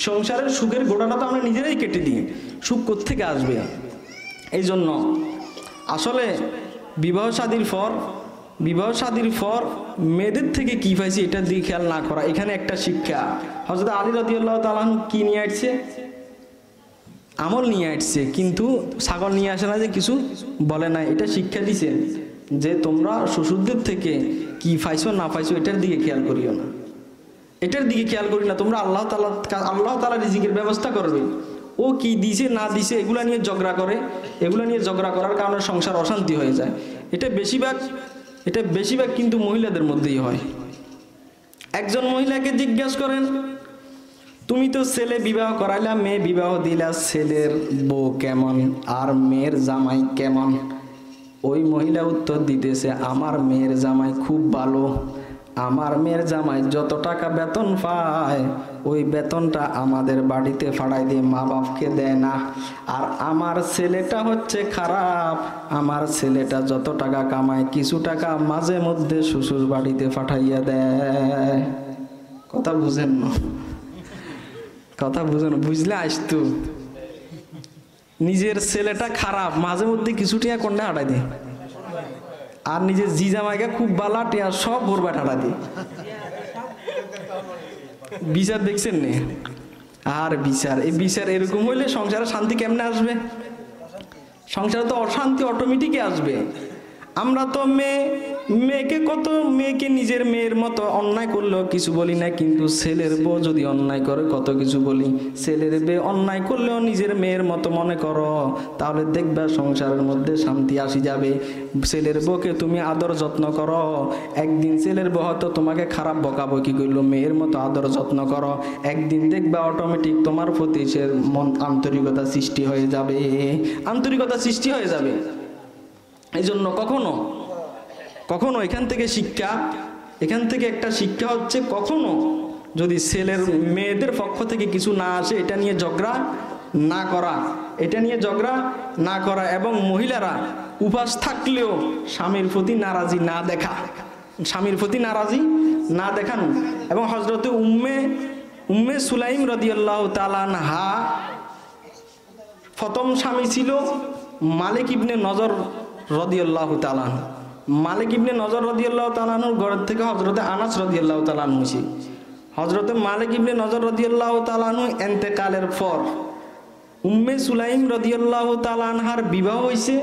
সংসারের সুখের গোড়াটা তো আমরা নিজেরাই কেটে দিই, সুখ কোত্থেকে আসবে? এই জন্য আসলে বিবাহ শাদীর পর মেয়েদের থেকে কি পাইছি এটার দিকে খেয়াল না করা, এখানে একটা শিক্ষা। হযরত আলী রাদিয়াল্লাহু তাআলা কি নিয়ে আসছে? আমল নিয়ে আসছে, কিন্তু ছাগল নিয়ে আসে না যে কিছু বলে না। এটা শিক্ষা দিছে যে তোমরা শ্বশুরদের থেকে কি পাইছো না পাইছো এটার দিকে খেয়াল করিও না, এটার দিকে খেয়াল করি না। তোমরা আল্লাহ তাআলা রিজিকের ব্যবস্থা করবে, ও কি দিছে না দিছে এগুলা নিয়ে ঝগড়া করে, এগুলা নিয়ে ঝগড়া করার কারণে সংসার অশান্তি হয়ে যায়। এটা বেশিরভাগ কিন্তু মহিলাদের মধ্যেই হয়। একজন মহিলাকে জিজ্ঞাসা করেন, তুমি তো ছেলে বিবাহ করাইলা, মেয়ে বিবাহ দিলা, ছেলের বউ কেমন আর মেয়ের জামাই কেমন? ওই মহিলা উত্তর দিতেছে, আমার মেয়ের জামাই খুব ভালো, আমার মেয়ের জামাই যত টাকা বেতন পায় ওই বেতনটা আমাদের বাড়িতে ফাড়াই দিয়ে মা বাপকে দেয় না। আর আমার ছেলেটা হচ্ছে খারাপ, আমার ছেলেটা যত টাকা কামায় কিছু টাকা মাঝে মধ্যে শ্বশুর বাড়িতে পাঠাইয়া দেয়। কথা বুঝেন না? কথা বুঝলে আসতো। নিজের ছেলেটা খারাপ, মাঝে মধ্যে কিছু টিয়া কন্যা হাঁটাই দেয়, আর নিজের জি জামাইকে খুব বালা টিয়া সব ভোরবাট হাঁটা দিয়ে। বিচার দেখছেন নে? আর এই বিচার এরকম হইলে সংসারে শান্তি কেমনে আসবে? সংসারে তো অশান্তি অটোমেটিকই আসবে। আমরা তো মেয়েকে নিজের মেয়ের মতো অন্যায় করলেও কিছু বলি না, কিন্তু ছেলের বউ যদি অন্যায় করে কত কিছু বলি। ছেলের বউ অন্যায় করলেও নিজের মেয়ের মতো মনে করো, তাহলে দেখবে সংসারের মধ্যে শান্তি আসি যাবে। ছেলের বউকে তুমি আদর যত্ন করো, একদিন ছেলের বউ হয়তো তোমাকে খারাপ বকাবকি করলো, মেয়ের মতো আদর যত্ন করো, একদিন দেখবা অটোমেটিক তোমার প্রতি সে আন্তরিকতা সৃষ্টি হয়ে যাবে। এই জন্য কখনো এখান থেকে একটা শিক্ষা হচ্ছে, কখনো যদি ছেলের মেয়েদের পক্ষ থেকে কিছু না আসে এটা নিয়ে ঝগড়া না করা, এবং মহিলারা উপাস থাকলেও স্বামীর প্রতি নারাজি না দেখানো। এবং হযরতে উম্মে সুলাইম রাদিয়াল্লাহু তাআলা আনহা প্রথম স্বামী ছিল মালিক ইবনে নজর রাদিয়াল্লাহু তাআলা। মালিক ইবনে নজর রাদিয়াল্লাহু তাআলার ঘর থেকে হযরতে আনাস রাদিয়াল্লাহু তাআলা হইছে। হযরতে মালিক ইবনে নজর রাদিয়াল্লাহু তাআলা ইন্তেকালের পর উম্মে সুলাইম রাদিয়াল্লাহু তাআলা আনহার বিবাহ হইছে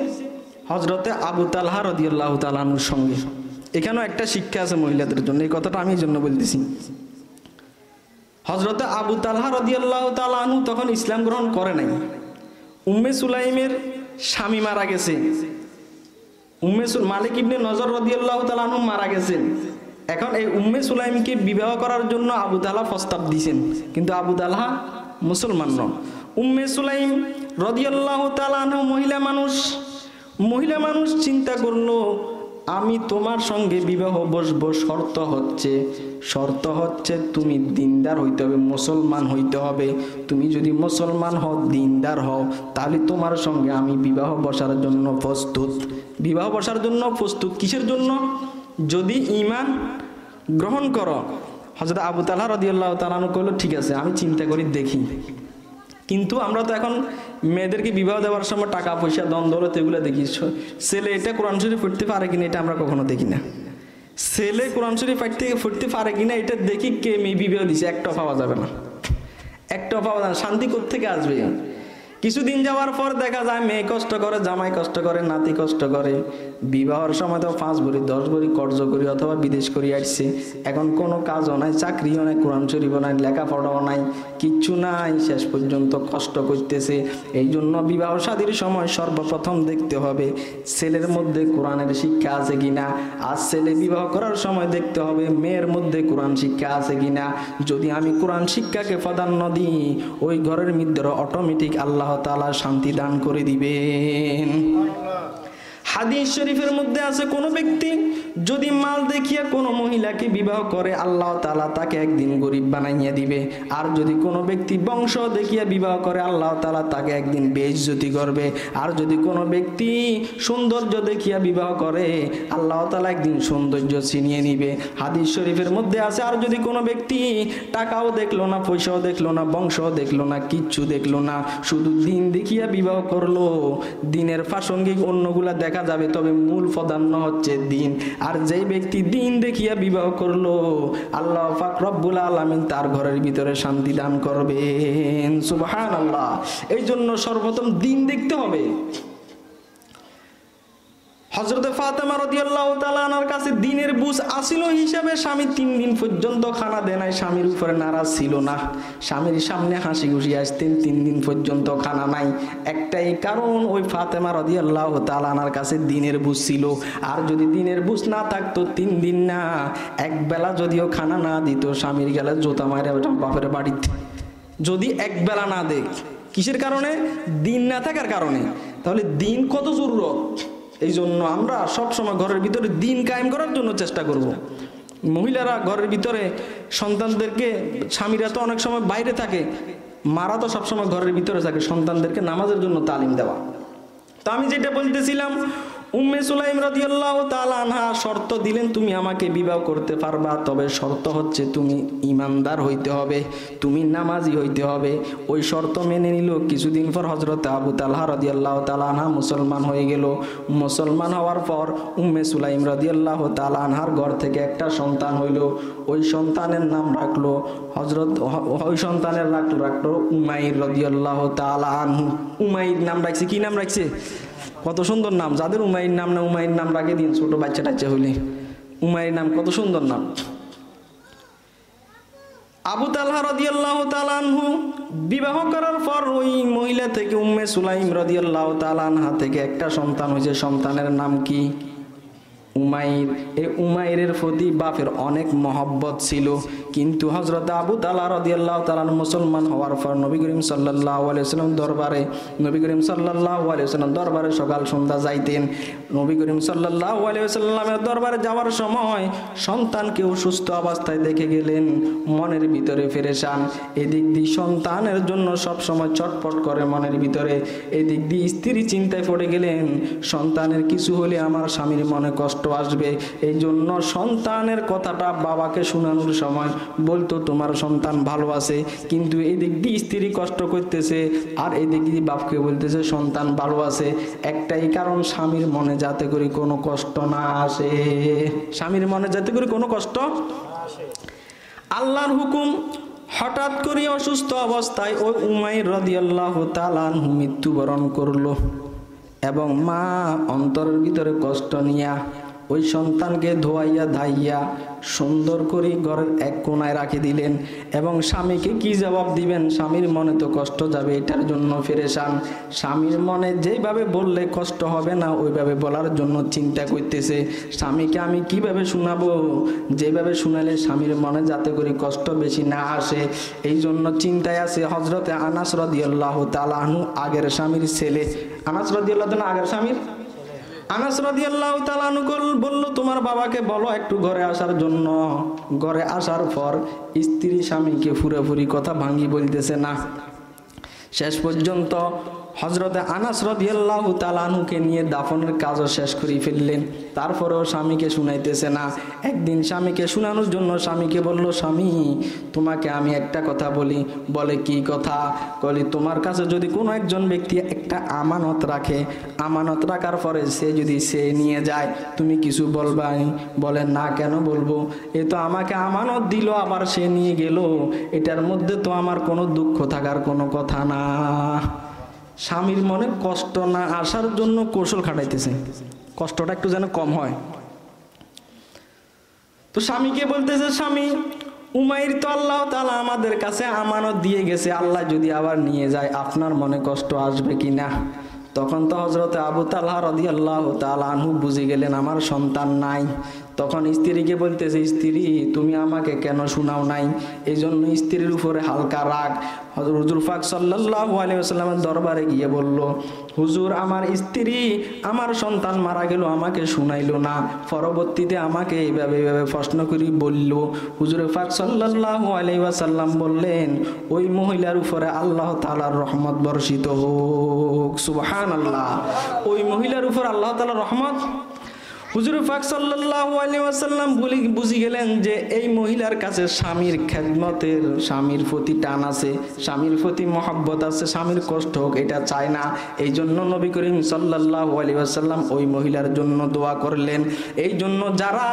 হযরতে আবু তালহা রাদিয়াল্লাহু তাআলার সঙ্গে। এখানেও একটা শিক্ষা আছে মহিলাদের জন্য, এই কথাটা আমি এই জন্য বলতেছি। হযরতে আবু তালহা রাদিয়াল্লাহু তাআলা আনহু তখন ইসলাম গ্রহণ করে নাই। উম্মে সুলাইমের স্বামী মারা গেছে, মালিক ইবনে নজর রাদিয়াল্লাহু তাআলা আনহু মারা গেছেন। এখন এই উম্মে সুলাইমকে বিবাহ করার জন্য আবু তালহা প্রস্তাব দিয়েছেন, কিন্তু আবু তালহা মুসলমান নন। উম্মে সুলাইম রাদিয়াল্লাহু তাআলা আনহু মহিলা মানুষ চিন্তা করলো, আমি তোমার সঙ্গে বিবাহ বসবো, শর্ত হচ্ছে তুমি দিনদার হইতে হবে, মুসলমান হইতে হবে। তুমি যদি মুসলমান হও, দিনদার হও, তাহলে তোমার সঙ্গে আমি বিবাহ বসার জন্য প্রস্তুত। কিসের জন্য? যদি ঈমান গ্রহণ করো। হযরত আবু তালহা রাদিয়াল্লাহু তাআলা কইল, ঠিক আছে আমি চিন্তা করি দেখি। কিন্তু আমরা তো এখন মেয়েদেরকে বিবাহ দেওয়ার সময় টাকা পয়সা দ্বন্দ্ব এগুলো দেখি, ছেলে এটা কোরআন শরীফ পড়তে পারে কিনা এটা আমরা কখনো দেখি না। ছেলে কোরআন শরীফ পড়তে পারে কিনা এটা দেখি কে মেয়ে বিবাহ দিছে, একটাও পাওয়া যাবে না, একটাও পাওয়া যাবে না। শান্তি কোত্থেকে আসবে? কিছুদিন যাওয়ার পর দেখা যায় মেয়ে কষ্ট করে, জামাই কষ্ট করে, নাতি কষ্ট করে, বিবাহের সময় তো 5 ভরি 10 ভরি কর্জ করি অথবা বিদেশ করি আসছে, এখন কোনো কাজও নাই, চাকরিও নাই, কোরআন শরীফও নাই, লেখাপড়াও নাই, কিচ্ছু নাই, শেষ পর্যন্ত কষ্ট করতেছে। এই জন্য বিবাহ শাদীর সময় সর্বপ্রথম দেখতে হবে ছেলের মধ্যে কোরআনের শিক্ষা আছে কিনা, আর ছেলে বিবাহ করার সময় দেখতে হবে মেয়ের মধ্যে কোরআন শিক্ষা আছে কিনা। যদি আমি কোরআন শিক্ষাকে প্রাধান্য দিই, ওই ঘরের মধ্যে অটোমেটিক আল্লাহ তাআলা শান্তি দান করে দিবেন। হাদিস শরীফের মধ্যে আছে কোন ব্যক্তি যদি মাল দেখিয়া কোন মহিলাকে বিবাহ করে, আল্লাহ তাআলা তাকে একদিন গরিব বানাইয়া দিবে। আর যদি কোনো ব্যক্তি বংশ দেখিয়া বিবাহ করে, আল্লাহ তাআলা তাকে একদিন বেইজ্জতি করবে। আর যদি কোনো ব্যক্তি সৌন্দর্য দেখিয়া বিবাহ করে, আল্লাহ তাআলা একদিন সৌন্দর্য ছিনিয়ে নিবে। হাদিস শরীফের মধ্যে আছে আর যদি কোনো ব্যক্তি টাকাও দেখলো না, পয়সাও দেখলো না, বংশও দেখলো না, কিচ্ছু দেখলো না, শুধু দিন দেখিয়া বিবাহ করলো, দিনের প্রাসঙ্গিক অন্যগুলা দেখা যাবে, তবে মূল প্রাধান্য হচ্ছে দিন। আর যেই ব্যক্তি দিন দেখিয়া বিবাহ করলো, আল্লাহ পাক রব্বুল আলামিন তার ঘরের ভিতরে শান্তি দান করবেন। সুবহানাল্লাহ। এই জন্য সর্বপ্রথম দিন দেখতে হবে। হযরতে ফাতেমা রাদিয়াল্লাহু তাআলা আনহার কাছে দিনের বুঝ আসিল হিসাবে স্বামী 3 দিন পর্যন্ত খানা দেয় নাই, স্বামীর উপরে নারাজ ছিল না, স্বামীর সামনে হাসি খুশি আসতেন, 3 দিন পর্যন্ত খানা নাই। একটাই কারণ, ওই ফাতেমা রাদিয়াল্লাহু তাআলা আনহার কাছে দিনের বুঝ ছিল। আর যদি দিনের বুঝ না থাকতো, 3 দিন না, এক বেলা যদিও খানা না দিত, স্বামীর গেলে জোতা মারে বাপের বাড়িতে, যদি এক বেলা না দেখ, কিসের কারণে? দিন না থাকার কারণে। তাহলে দিন কত জরুরত। এই জন্য আমরা সবসময় ঘরের ভিতরে দিন কায়েম করার জন্য চেষ্টা করব। মহিলারা ঘরের ভিতরে সন্তানদেরকে, স্বামীরা তো অনেক সময় বাইরে থাকে, মারা তো সবসময় ঘরের ভিতরে থাকে, সন্তানদেরকে নামাজের জন্য তালিম দেওয়া। তো আমি যেটা বলতেছিলাম, উম্মে সুলাইম রাদিয়াল্লাহু তাআলা আনহা শর্ত দিলেন, তুমি আমাকে বিবাহ করতে পারবা, তবে শর্ত হচ্ছে তুমি ঈমানদার হইতে হবে, তুমি নামাজি হইতে হবে। ওই শর্ত মেনে নিল। কিছুদিন পর হযরত আবু তালহা রাদিয়াল্লাহু তাআলা আনহা মুসলমান হয়ে গেল। মুসলমান হওয়ার পর উম্মে সুলাইম রাদিয়াল্লাহু তাআলা আনহার ঘর থেকে একটা সন্তান হইল। ওই সন্তানের নাম রাখলো ওই সন্তানের রাখলো উমাইর রাদিয়াল্লাহু তাআলা আনহু। উমাইর নাম রাখছে, কি নাম রাখছে? কত সুন্দর নাম। যাদের উমাইর নাম না, উমাইর নাম রাখে দিন, ছোট বাচ্চা টাচ্চা হইলে উমাইর নাম, কত সুন্দর নাম। আবু তালহা রাদিয়াল্লাহু তাআলা আনহু বিবাহ করার পর ওই মহিলা থেকে, উম্মে সুলাইম রাদিয়াল্লাহু তাআলা আনহা থেকে একটা সন্তান হয়েছে। সন্তানের নাম কি? উমাইর। এই উমাইরের প্রতি বাপের অনেক মহব্বত ছিল। কিন্তু হযরত আবু তালহা রাদিয়াল্লাহু তাআলা মুসলমান হওয়ার পর নবী করিম সাল্লাল্লাহু আলাইহি ওয়াসাল্লাম দরবারে সকাল সন্ধ্যা যাইতেন। নবী করিম সাল্লাল্লাহু আলাইহি ওয়াসাল্লামের দরবারে যাওয়ার সময় সন্তানকে অসুস্থ অবস্থায় দেখে গেলেন, মনের ভিতরে পেরেশান। এদিক দিয়ে সন্তানের জন্য সব সময় চটপট করে মনের ভিতরে, এদিক দিয়ে স্ত্রী চিন্তায় পড়ে গেলেন, সন্তানের কিছু হলে আমার স্বামীর মনে কষ্ট আসবে। এই জন্য সন্তানের কথাটা বাবাকে শোনানোর সময় বলতো, তোমার সন্তান ভালো আছে, কিন্তু এই দিক দিয়ে স্ত্রী কষ্ট করতেছে, আর এই দিক দিয়ে বাপকে বলতেছে সন্তান ভালো আছে। একটাই কারণ, স্বামীর মনে যাতে করে কোনো কষ্ট না আসে, স্বামীর মনে যাতে করে কোনো কষ্ট। আল্লাহর হুকুম, হঠাৎ করে অসুস্থ অবস্থায় ওই উমাইর রাদিয়াল্লাহু তাআলা আনহু মৃত্যুবরণ করলো। এবং মা অন্তরের ভিতরে কষ্ট নিয়া ওই সন্তানকে ধোয়াইয়া ধাইয়া সুন্দর করে ঘরের এক কোনায় রাখে দিলেন। এবং স্বামীকে কি জবাব দিবেন? স্বামীর মনে তো কষ্ট যাবে, এটার জন্য পেরেশান। স্বামীর মনে যেভাবে বললে কষ্ট হবে না, ওইভাবে বলার জন্য চিন্তা করতেছে, স্বামীকে আমি কিভাবে শোনাবো, যেভাবে শোনালে স্বামীর মনে যাতে করে কষ্ট বেশি না আসে। এই জন্য চিন্তায় আছে। হযরতে আনাস রাদিয়াল্লাহু তাআলা আনহু, আগের স্বামীর ছেলে। আনাস রাদিয়াল্লাহু তাআলা আগের স্বামীর। আনাস রাদিয়াল্লাহু তাআলা আনহু বলল, তোমার বাবাকে বলো একটু ঘরে আসার জন্য। ঘরে আসার পর স্ত্রী স্বামীকে পুরোপুরি কথা ভাঙি বলতেছে না। শেষ পর্যন্ত হযরতে আনাস রাদিয়াল্লাহু তাআলা আনহুকে নিয়ে দাফনের কাজও শেষ করে ফেললেন। তারপরেও স্বামীকে শুনাইতেছে না। একদিন স্বামীকে শোনানোর জন্য স্বামীকে বলল, স্বামী তোমাকে আমি একটা কথা বলি। বলে কি কথা? বলি তোমার কাছে যদি কোনো একজন ব্যক্তি একটা আমানত রাখে, আমানত রাখার পরে সে যদি সে নিয়ে যায়, তুমি কিছু বলবা? বলে না, কেন বলবো? এ তো আমাকে আমানত দিল আবার সে নিয়ে গেল, এটার মধ্যে তো আমার কোনো দুঃখ থাকার কোনো কথা না। স্বামীর মনে কষ্ট না আসার জন্য কৌশল খাটাইতেছে, কষ্টটা একটু যেন কম হয়। তো স্বামীকে বলতেছে, স্বামী উমাইর তো আল্লাহ তাআলা আমাদের কাছে আমানত দিয়ে গেছে, আল্লাহ যদি আবার নিয়ে যায় আপনার মনে কষ্ট আসবে কি না? তখন তো হযরতে আবু তালহা রাদিয়াল্লাহু তাআলা আনহু বুঝে গেলেন আমার সন্তান নাই। তখন স্ত্রীকে বলতেছে, স্ত্রী তুমি আমাকে কেন শোনাও নাই? এই জন্য স্ত্রীর উপরে হালকা রাগ হুজুর পাক সাল্লাল্লাহু আলাইহি ওয়াসাল্লামের দরবারে গিয়ে বলল, হুজুর আমার স্ত্রী আমার সন্তান মারা গেল, আমাকে শুনাইলো না, পরবর্তীতে আমাকে এইভাবে প্রশ্ন করি বলল। হুজুর পাক সাল্লাল্লাহু আলাইহি ওয়াসাল্লাম বললেন, ওই মহিলার উপরে আল্লাহ তাআলার রহমত বর্ষিত হোক। সুবহানাল্লাহ। ওই মহিলার উপর আল্লাহ তাআলার রহমত। হুজুর পাক সাল্লাল্লাহু আলাইহি ওয়াসাল্লাম বুঝি গেলেন যে এই মহিলার কাছে স্বামীর খেদমতের, স্বামীর প্রতি টান আছে, স্বামীর প্রতি মহব্বত আছে, স্বামীর কষ্ট হোক এটা চায় না। এই জন্য নবী করিম সাল্লাল্লাহু আলাইহি ওয়াসাল্লাম ওই মহিলার জন্য দোয়া করলেন। এই জন্য যারা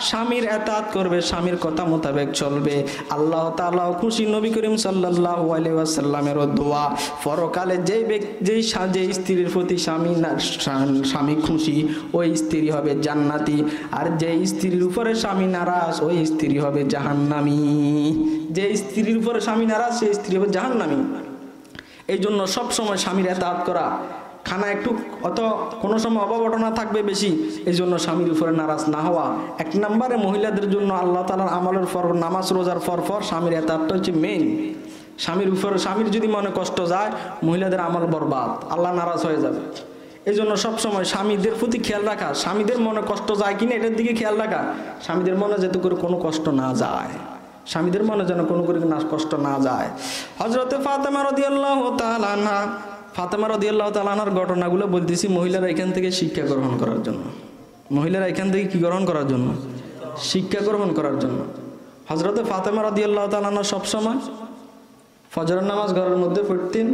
স্বামীর ইতাআত করবে, স্বামীর কথা মোতাবেক চলবে, আল্লাহ তাআলা খুশি। নবী করিম সাল্লাল্লাহু আলাইহি ওয়াসাল্লামের দোয়া, পরকালে যেই স্ত্রীর প্রতি স্বামী খুশি ওই স্ত্রী হবে জান্নাতি, আর যে স্ত্রীর উপরে স্বামী নারাজ ওই স্ত্রী হবে জাহান্নামী। যে স্ত্রীর উপরে স্বামী নারাজ সেই স্ত্রী হবে জাহান্নামী। এই জন্য সবসময় স্বামীর ইতাআত করা। খানা একটু অত কোনো সময় অবঘটনা থাকবে বেশি, এই জন্য স্বামীর উপরে নারাজ না হওয়া। এক নম্বরে মহিলাদের জন্য আল্লাহ তাআলার আমলের পর, নামাজ রোজার পর স্বামীর ইতাআতটা হচ্ছে মেইন। স্বামীর উপরে স্বামীর যদি মনে কষ্ট যায়, মহিলাদের আমল বরবাদ, আল্লাহ নারাজ হয়ে যাবে। এই জন্য সবসময় স্বামীদের প্রতি খেয়াল রাখা, স্বামীদের মনে কষ্ট যায় কিনা এটার দিকে খেয়াল রাখা। স্বামীদের মনে যাতে করে কোনো কষ্ট না যায়, স্বামীদের মনে যেন কোনো করে কষ্ট না যায়। হযরতে ফাতেমা রাদিয়াল্লাহু তাআলা আনহা, ফাতেমা রাদিয়াল্লাহু তাআলা আনহার ঘটনাগুলো বলতেছি মহিলারা এখান থেকে শিক্ষা গ্রহণ করার জন্য। মহিলারা এখান থেকে কি গ্রহণ করার জন্য? শিক্ষা গ্রহণ করার জন্য। হযরতে ফাতেমা রাদিয়াল্লাহু তাআলা আনহা সবসময় ফজরের নামাজ ঘরের মধ্যে পড়তেন,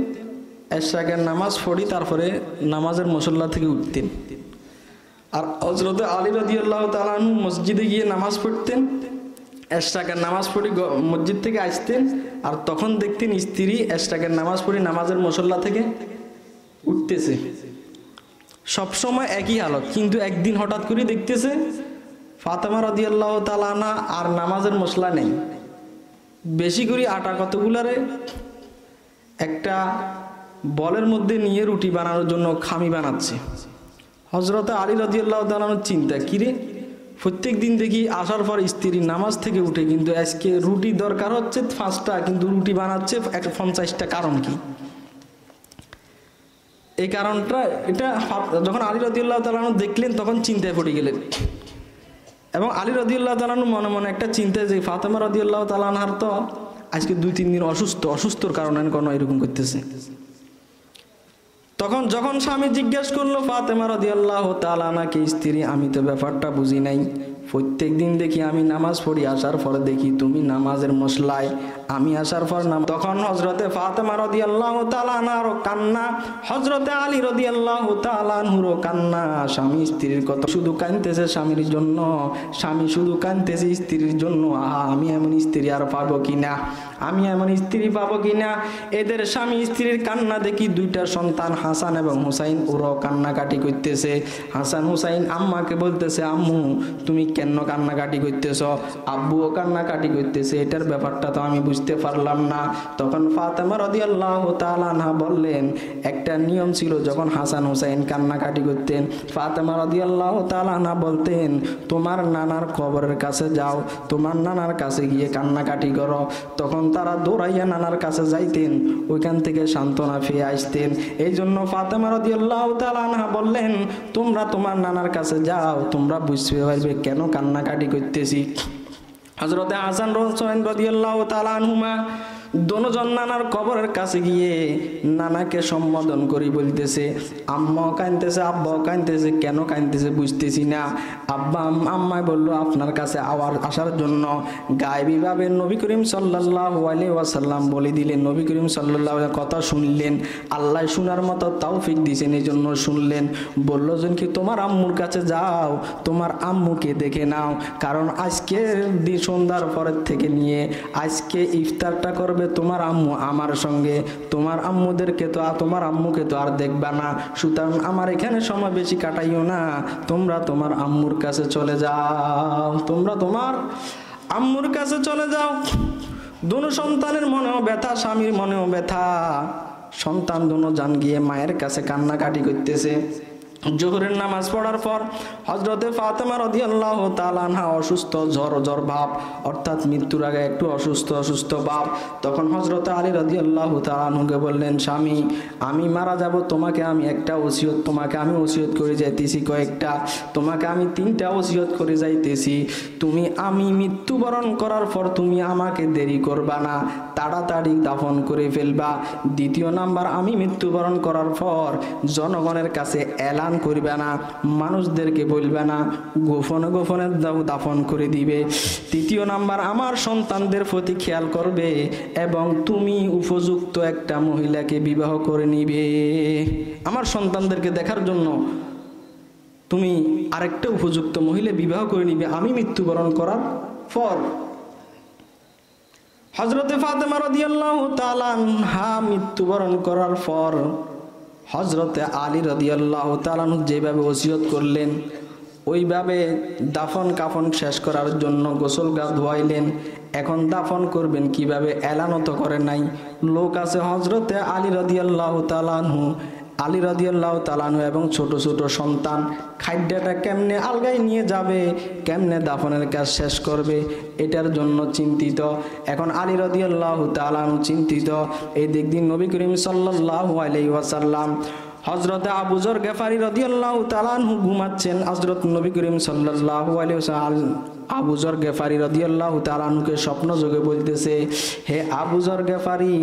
এশরাকের নামাজ পড়ি তারপরে নামাজের মুসল্লা থেকে উঠতেন। আর হযরতে আলী রাদিয়াল্লাহু তাআলা আনহু মসজিদে গিয়ে নামাজ পড়তেন, এশরাকের নামাজ পড়ি মসজিদ থেকে আসতেন, আর তখন দেখতেন স্ত্রী এশরাকের নামাজ পড়ি নামাজের মুসল্লা থেকে উঠতেছে। সবসময় একই হালত, কিন্তু একদিন হঠাৎ করে দেখতেছে ফাতেমা রাদিয়াল্লাহু তাআলা আনহা আর নামাজের মুসল্লা নেই। বেশি করে আটা কতগুলারে একটা বলের মধ্যে নিয়ে রুটি বানানোর জন্য খামি বানাচ্ছে। হযরতে আলী রাদিয়াল্লাহু তাআলা চিন্তা, কিরে প্রত্যেক দিন দেখি আসার পর স্ত্রী নামাজ থেকে উঠে, কিন্তু আজকে রুটি দরকার হচ্ছে 5টা, কিন্তু রুটি বানাচ্ছে 50টা, কারণ কি? এই কারণটা এটা যখন আলী রাদিয়াল্লাহু তাআলা দেখলেন তখন চিন্তায় পড়ে গেলেন। এবং আলী রাদিয়াল্লাহু তাআলা মনে মনে একটা চিন্তা যে ফাতেমা রাদিয়াল্লাহু তাআলা আনহার তো আজকে 2-3 দিন অসুস্থর কারণে কোনো এরকম করতেছে। তখন যখন স্বামী জিজ্ঞেস করলো ফাতেমা রাদিয়াল্লাহু তাআলা আনহাকে, স্ত্রী আমি তো ব্যাপারটা বুঝি নাই, প্রত্যেক দিন দেখি আমি নামাজ পড়ি, আসার পরে দেখি তুমি নামাজের মশলায়, আমি আসার পর তখন হযরতে ফাতেমা রাদিয়াল্লাহু তাআলা আনহার কান্না, হযরতে আলী রাদিয়াল্লাহু তাআলা আনহুর কান্না, স্বামী স্ত্রীর কথা, শুধু কাঁদতেছে স্বামীর জন্য, স্বামী শুধু কাঁদতেছে স্ত্রীর জন্য। আমি এমন স্ত্রী আর পাবো কিনা, আমি এমন স্ত্রী পাবো কিনা। এদের স্বামী স্ত্রীর কান্না দেখি 2টা সন্তান হাসান এবং হুসাইন ওরাও কান্নাকাটি করতেছে। হাসান হুসাইন আম্মাকে বলতেছে, আম্মু তুমি কেন কান্নাকাটি করতেছ? আব্বুও কান্নাকাটি করতেছে, এটার ব্যাপারটা তো আমি বুঝতে পারলাম না। তখন ফাতেমা রাদিয়াল্লাহু তাআলা আনহা বললেন, একটা নিয়ম ছিল, যখন হাসান হুসাইন কান্নাকাটি করতেন ফাতেমা রাদিয়াল্লাহু তাআলা আনহা বলতেন, তোমার নানার কবরের কাছে যাও, তোমার নানার কাছে গিয়ে কান্নাকাটি করো। তখন তারা দৌড়াইয়া নানার কাছে যাইতেন, ওইখান থেকে সান্ত্বনা পেয়ে আসতেন। এই জন্য ফাতেমা রাদিয়াল্লাহু তাআলা আনহা বললেন, তোমরা তোমার নানার কাছে যাও, তোমরা বুঝতে পারবে কেন কান্নাকাটি করতেছি। হযরতে হাসান রাদিয়াল্লাহু তাআলা আনহুমা দোনোজন নানার কবরের কাছে গিয়ে নানাকে সম্বোধন করি বলতেছে, আম্মাও কাঁদতেছে আব্বাও কাঁদতেছে, কেন কাঁদতেছে বুঝতেছি না। আব্বা আম্মায় বলল আপনার কাছে আসার জন্য গায়েবীভাবে নবী করিম সাল্লাল্লাহু আলাইহি ওয়াসাল্লাম বলে দিলেন। নবী করিম সাল্লাল্লাহু আলাইহি কথা শুনলেন, আল্লাহ শোনার মতো তৌফিক দিয়েছেন, এই জন্য শুনলেন। বলল যে কি তোমার আম্মুর কাছে যাও, তোমার আম্মুকে দেখে নাও, কারণ আজকে সন্ধ্যার পরের থেকে নিয়ে আজকে ইফতারটা করবে তোমার আম্মু আমার সঙ্গে, তোমার আম্মুদেরকে তো তোমার আম্মুকে তো আর দেখবা না, সুতরাং আমার এখানে সময় বেশি কাটাইও না, তোমরা তোমার আম্মুর কাছে চলে যাও, তোমরা তোমার আম্মুর কাছে চলে যাও। দুনো সন্তানের মনেও ব্যথা, স্বামীর মনেও ব্যথা, সন্তান দুনো যান গিয়ে মায়ের কাছে কান্নাকাটি করতেছে। জোহরের নামাজ পড়ার পর হযরতে ফাতেমা রাদিয়াল্লাহু তাআলা আনহা অসুস্থ, জ্বর ভাব, অর্থাৎ মৃত্যুর আগে একটু অসুস্থ ভাব। তখন হযরতে আলী রাদিয়াল্লাহু তাআলা আনহুকে বললেন, স্বামী আমি মারা যাব, তোমাকে আমি একটা ওসিয়ত তোমাকে আমি ওসিয়ত করে যাইতেছি, কয়েকটা তোমাকে আমি 3টা ওসিয়ত করে যাইতেছি। আমি মৃত্যুবরণ করার পর তুমি আমাকে দেরি করবা না, তাড়াতাড়ি দাফন করে ফেলবা। দ্বিতীয় নাম্বার, আমি মৃত্যুবরণ করার পর জনগণের কাছে এলান করবে না, মানুষদেরকে বলবে না, গোপনে গোপনে দাফন করে দিবে। তৃতীয় নাম্বার, আমার সন্তানদের প্রতি খেয়াল করবে এবং তুমি উপযুক্ত একটা মহিলাকে বিবাহ করে নিবে। আমার সন্তানদেরকে দেখার জন্য তুমি আরেকটা উপযুক্ত মহিলা বিবাহ করে নিবে আমি মৃত্যুবরণ করার পর। হযরতে ফাতেমা রাদিয়াল্লাহু তাআলা আনহা মৃত্যুবরণ করার পর হযরতে আলী রাদিয়াল্লাহু তাআলা যেভাবে ওসিয়ত করলেন ওইভাবে দাফন কাফন শেষ করার জন্য গোসল গা ধোয়াইলেন। এখন দাফন করবেন কিভাবে, এলানও তো করে নাই। লোক আছে হযরতে আলী রাদিয়াল্লাহু তাআলা আনহু এবং ছোট ছোট সন্তান, খাদ্যটা কেমনে আলগায় নিয়ে যাবে, কেমনে দাফনের কাজ শেষ করবে, এটার জন্য চিন্তিত। এখন আলী রাদিয়াল্লাহু তাআলা আনহু চিন্তিত। এই দিক দিন নবী করিম সাল্লাল্লাহু আলাইহি ওয়াসাল্লাম হযরতে আবু যর গফারি রাদিয়াল্লাহু তাআলা আনহু ঘুমাচ্ছেন। হযরত নবী করিম সাল্লাল্লাহু আলাইহি ওয়াসাল্লাম আবু যর গফারি রাদিয়াল্লাহু তাআলা আনহুকে স্বপ্ন যোগে বলতেছে, হে আবু যর গফারি,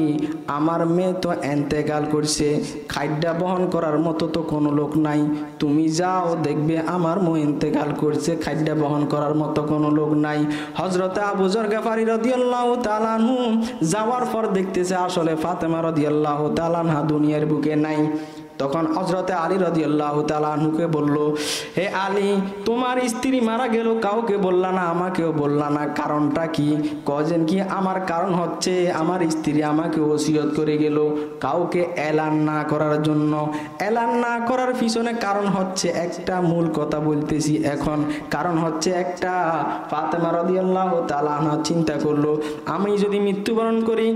আমার মেয়ে তো ইন্তেকাল করছে, খাদ্য বহন করার মতো তো কোনো লোক নাই, তুমি যাও দেখবে আমার মেয়ে ইন্তেকাল করছে, খাদ্য বহন করার মতো কোনো লোক নাই। হযরতে আবু যর গফারি রাদিয়াল্লাহু তাআলা আনহু যাওয়ার পর দেখতেছে আসলে ফাতেমা রাদিয়াল্লাহু তাআলা আনহা দুনিয়ার বুকে নাই। তখন হযরতে আলী রাদিয়াল্লাহু তাআলা আনহুকে বলল, হে আলী, তোমার স্ত্রী মারা গেল, কাউকে বললা না, আমাকেও বললা না, কারণটা কি? কজন কি আমার কারণ হচ্ছে আমার স্ত্রী আমাকে ওসিয়ত করে গেল কাউকে এলান না করার জন্য। এলান না করার পিছনে কারণ হচ্ছে একটা, মূল কথা বলতেছি এখন, কারণ হচ্ছে একটা, ফাতেমা রাদিয়াল্লাহু তাআলা আনহা চিন্তা করলো, আমি যদি মৃত্যুবরণ করি,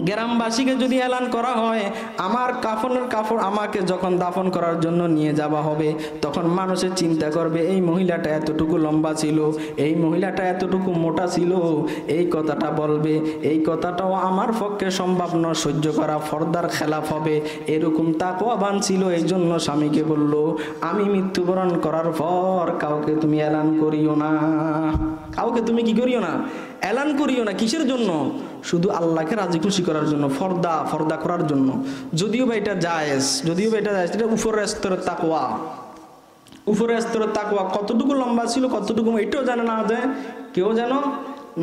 গ্রামবাসীকে যদি এলান করা হয় আমার কাফনের কাপড় আমাকে যখন দাফন করার জন্য নিয়ে যাওয়া হবে, তখন মানুষের চিন্তা করবে এই মহিলাটা এতটুকু লম্বা ছিল, এই মহিলাটা এতটুকু মোটা ছিল, এই কথাটা বলবে। এই কথাটাও আমার পক্ষে সম্ভব নয় সহ্য করা, পর্দার খেলাফ হবে, এরকম তাকওয়াবান ছিল। এই জন্য স্বামীকে বলল, আমি মৃত্যুবরণ করার পর কাউকে তুমি এলান করিও না, কাউকে তুমি কি করিও না, এলান করিও না। কিসের জন্য? শুধু আল্লাহকে রাজি খুশি করার জন্য, ফর্দা করার জন্য। যদিও বা এটা জায়েজ, এটা উপরের স্তরের তাকওয়া। উপরের স্তরের তাকওয়া কতটুকু লম্বা ছিল, কতটুকু এটাও জানে না, যে কেউ যেন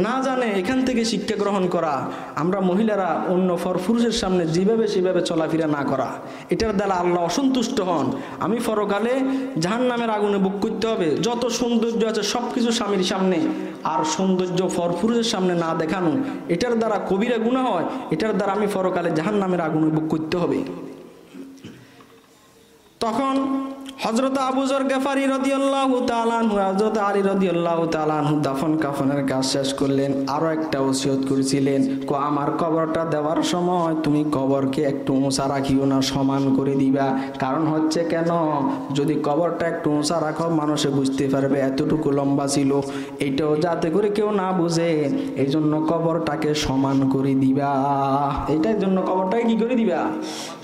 না জানে। এখান থেকে শিক্ষা গ্রহণ করা, আমরা মহিলারা অন্য পুরুষের সামনে যেভাবে সেভাবে চলাফেরা না করা, এটার দ্বারা আল্লাহ অসন্তুষ্ট হন। আমি পরকালে জাহান্নামের আগুনে বুক করতে হবে। যত সৌন্দর্য আছে সব কিছু স্বামীর সামনে, আর সৌন্দর্য পুরুষের সামনে না দেখানো, এটার দ্বারা কবিরা গুনাহ হয়। এটার দ্বারা আমি পরকালে জাহান্নামের আগুনে বুক করতে হবে। তখন হযরত আবু যর গফারি রাদিয়াল্লাহু তাআলা আনহু হযরত আলী রাদিয়াল্লাহু তাআলা আনহু দাফন কাফনের কাজ শেষ করলেন। আরো একটা ওসিয়ত করেছিলেন, আমার কবরটা দেওয়ার সময় তুমি কবরকে একটু উঁচা রাখিও না, সমান করে দিবা। কারণ হচ্ছে কেন, যদি কবরটা একটু উঁচা রাখো মানুষে বুঝতে পারবে এতটুকু লম্বা ছিল, এইটাও যাতে করে কেউ না বুঝে, এই জন্য কবরটাকে সমান করে দিবা। এটার জন্য কবরটাকে কি করে দিবা?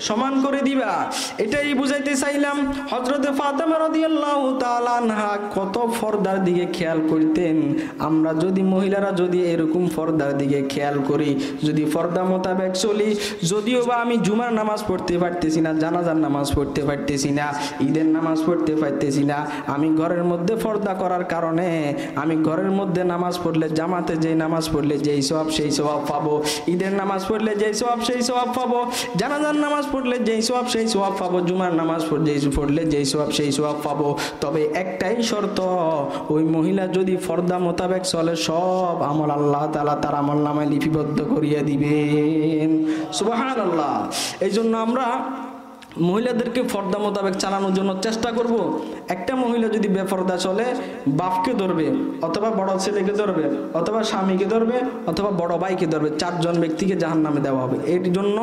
সমান করে দিবা। এটাই বুঝাইতে চাইলাম। হযরত হযরতে ফাতেমা রাদিয়াল্লাহু তাআলা আনহা কত পর্দার দিকে খেয়াল করতেন। আমরা যদি মহিলারা যদি এরকম পর্দার দিকে খেয়াল করি, যদি পর্দা মোতাবেক চলি, যদিও বা আমি জুমার নামাজ পড়তে পারতেছি না, জানাজার নামাজ পড়তে পারতেছি না, ঈদের নামাজ পড়তে পারতেছি না, আমি ঘরের মধ্যে পর্দা করার কারণে আমি ঘরের মধ্যে নামাজ পড়লে, জামাতে যেই নামাজ পড়লে যেই সওয়াব সেই সওয়াব পাবো, ঈদের নামাজ পড়লে যেই সওয়াব সেই সওয়াব পাবো, জানাজার নামাজ পড়লে যেই সওয়াব সেই সওয়াব পাবো, জুমার নামাজ পড়লে যেই সওয়াব সেই সওয়াব পাবো। তবে একটাই শর্ত, ওই মহিলা যদি পর্দা মোতাবেক চলে, সব আমল আল্লাহ তাআলা তার আমলনামায় লিপিবদ্ধ করিয়ে দিবেন। সুবহানাল্লাহ। এই জন্য আমরা মহিলাদেরকে পর্দা মোতাবেক চালানোর জন্য চেষ্টা করব। একটা মহিলা যদি বেপর্দা চলে, বাপকে ধরবে, অথবা বড় ছেলেকে ধরবে, অথবা স্বামীকে ধরবে, অথবা বড় ভাইকে ধরবে, 4 জন ব্যক্তিকে জাহান্নামে দেওয়া হবে। এর জন্য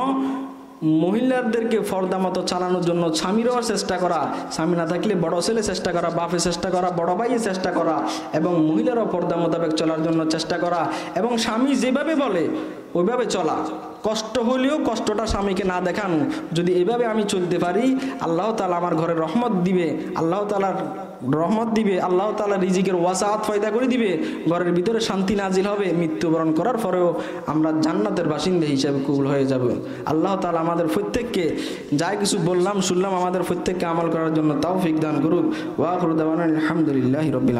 মহিলাদেরকে পর্দা মতো চালানোর জন্য স্বামীরও চেষ্টা করা, স্বামী না থাকলে বড় ছেলে চেষ্টা করা, বাপে চেষ্টা করা, বড় ভাইয়ে চেষ্টা করা, এবং মহিলারও পর্দা মোতাবেক চলার জন্য চেষ্টা করা, এবং স্বামী যেভাবে বলে ওইভাবে চলা। কষ্ট হলেও কষ্টটা স্বামীকে না দেখানো। যদি এভাবে আমি চলতে পারি, আল্লাহ তাআলা আমার ঘরে রহমত দিবে, আল্লাহ তাআলার রহমত দিবে, আল্লাহ তাআলা রিজিকের ওয়াসাআত পয়দা করে দিবে, ঘরের ভিতরে শান্তি নাজিল হবে, মৃত্যুবরণ করার পরেও আমরা জান্নাতের বাসিন্দা হিসেবে কবুল হয়ে যাব। আল্লাহ তাআলা আমাদের প্রত্যেককে যা কিছু বললাম শুনলাম, আমাদের প্রত্যেককে আমল করার জন্য তৌফিক দান করুক। ওয়া আখিরু দাওয়ানা আলহামদুলিল্লাহি রাব্বিল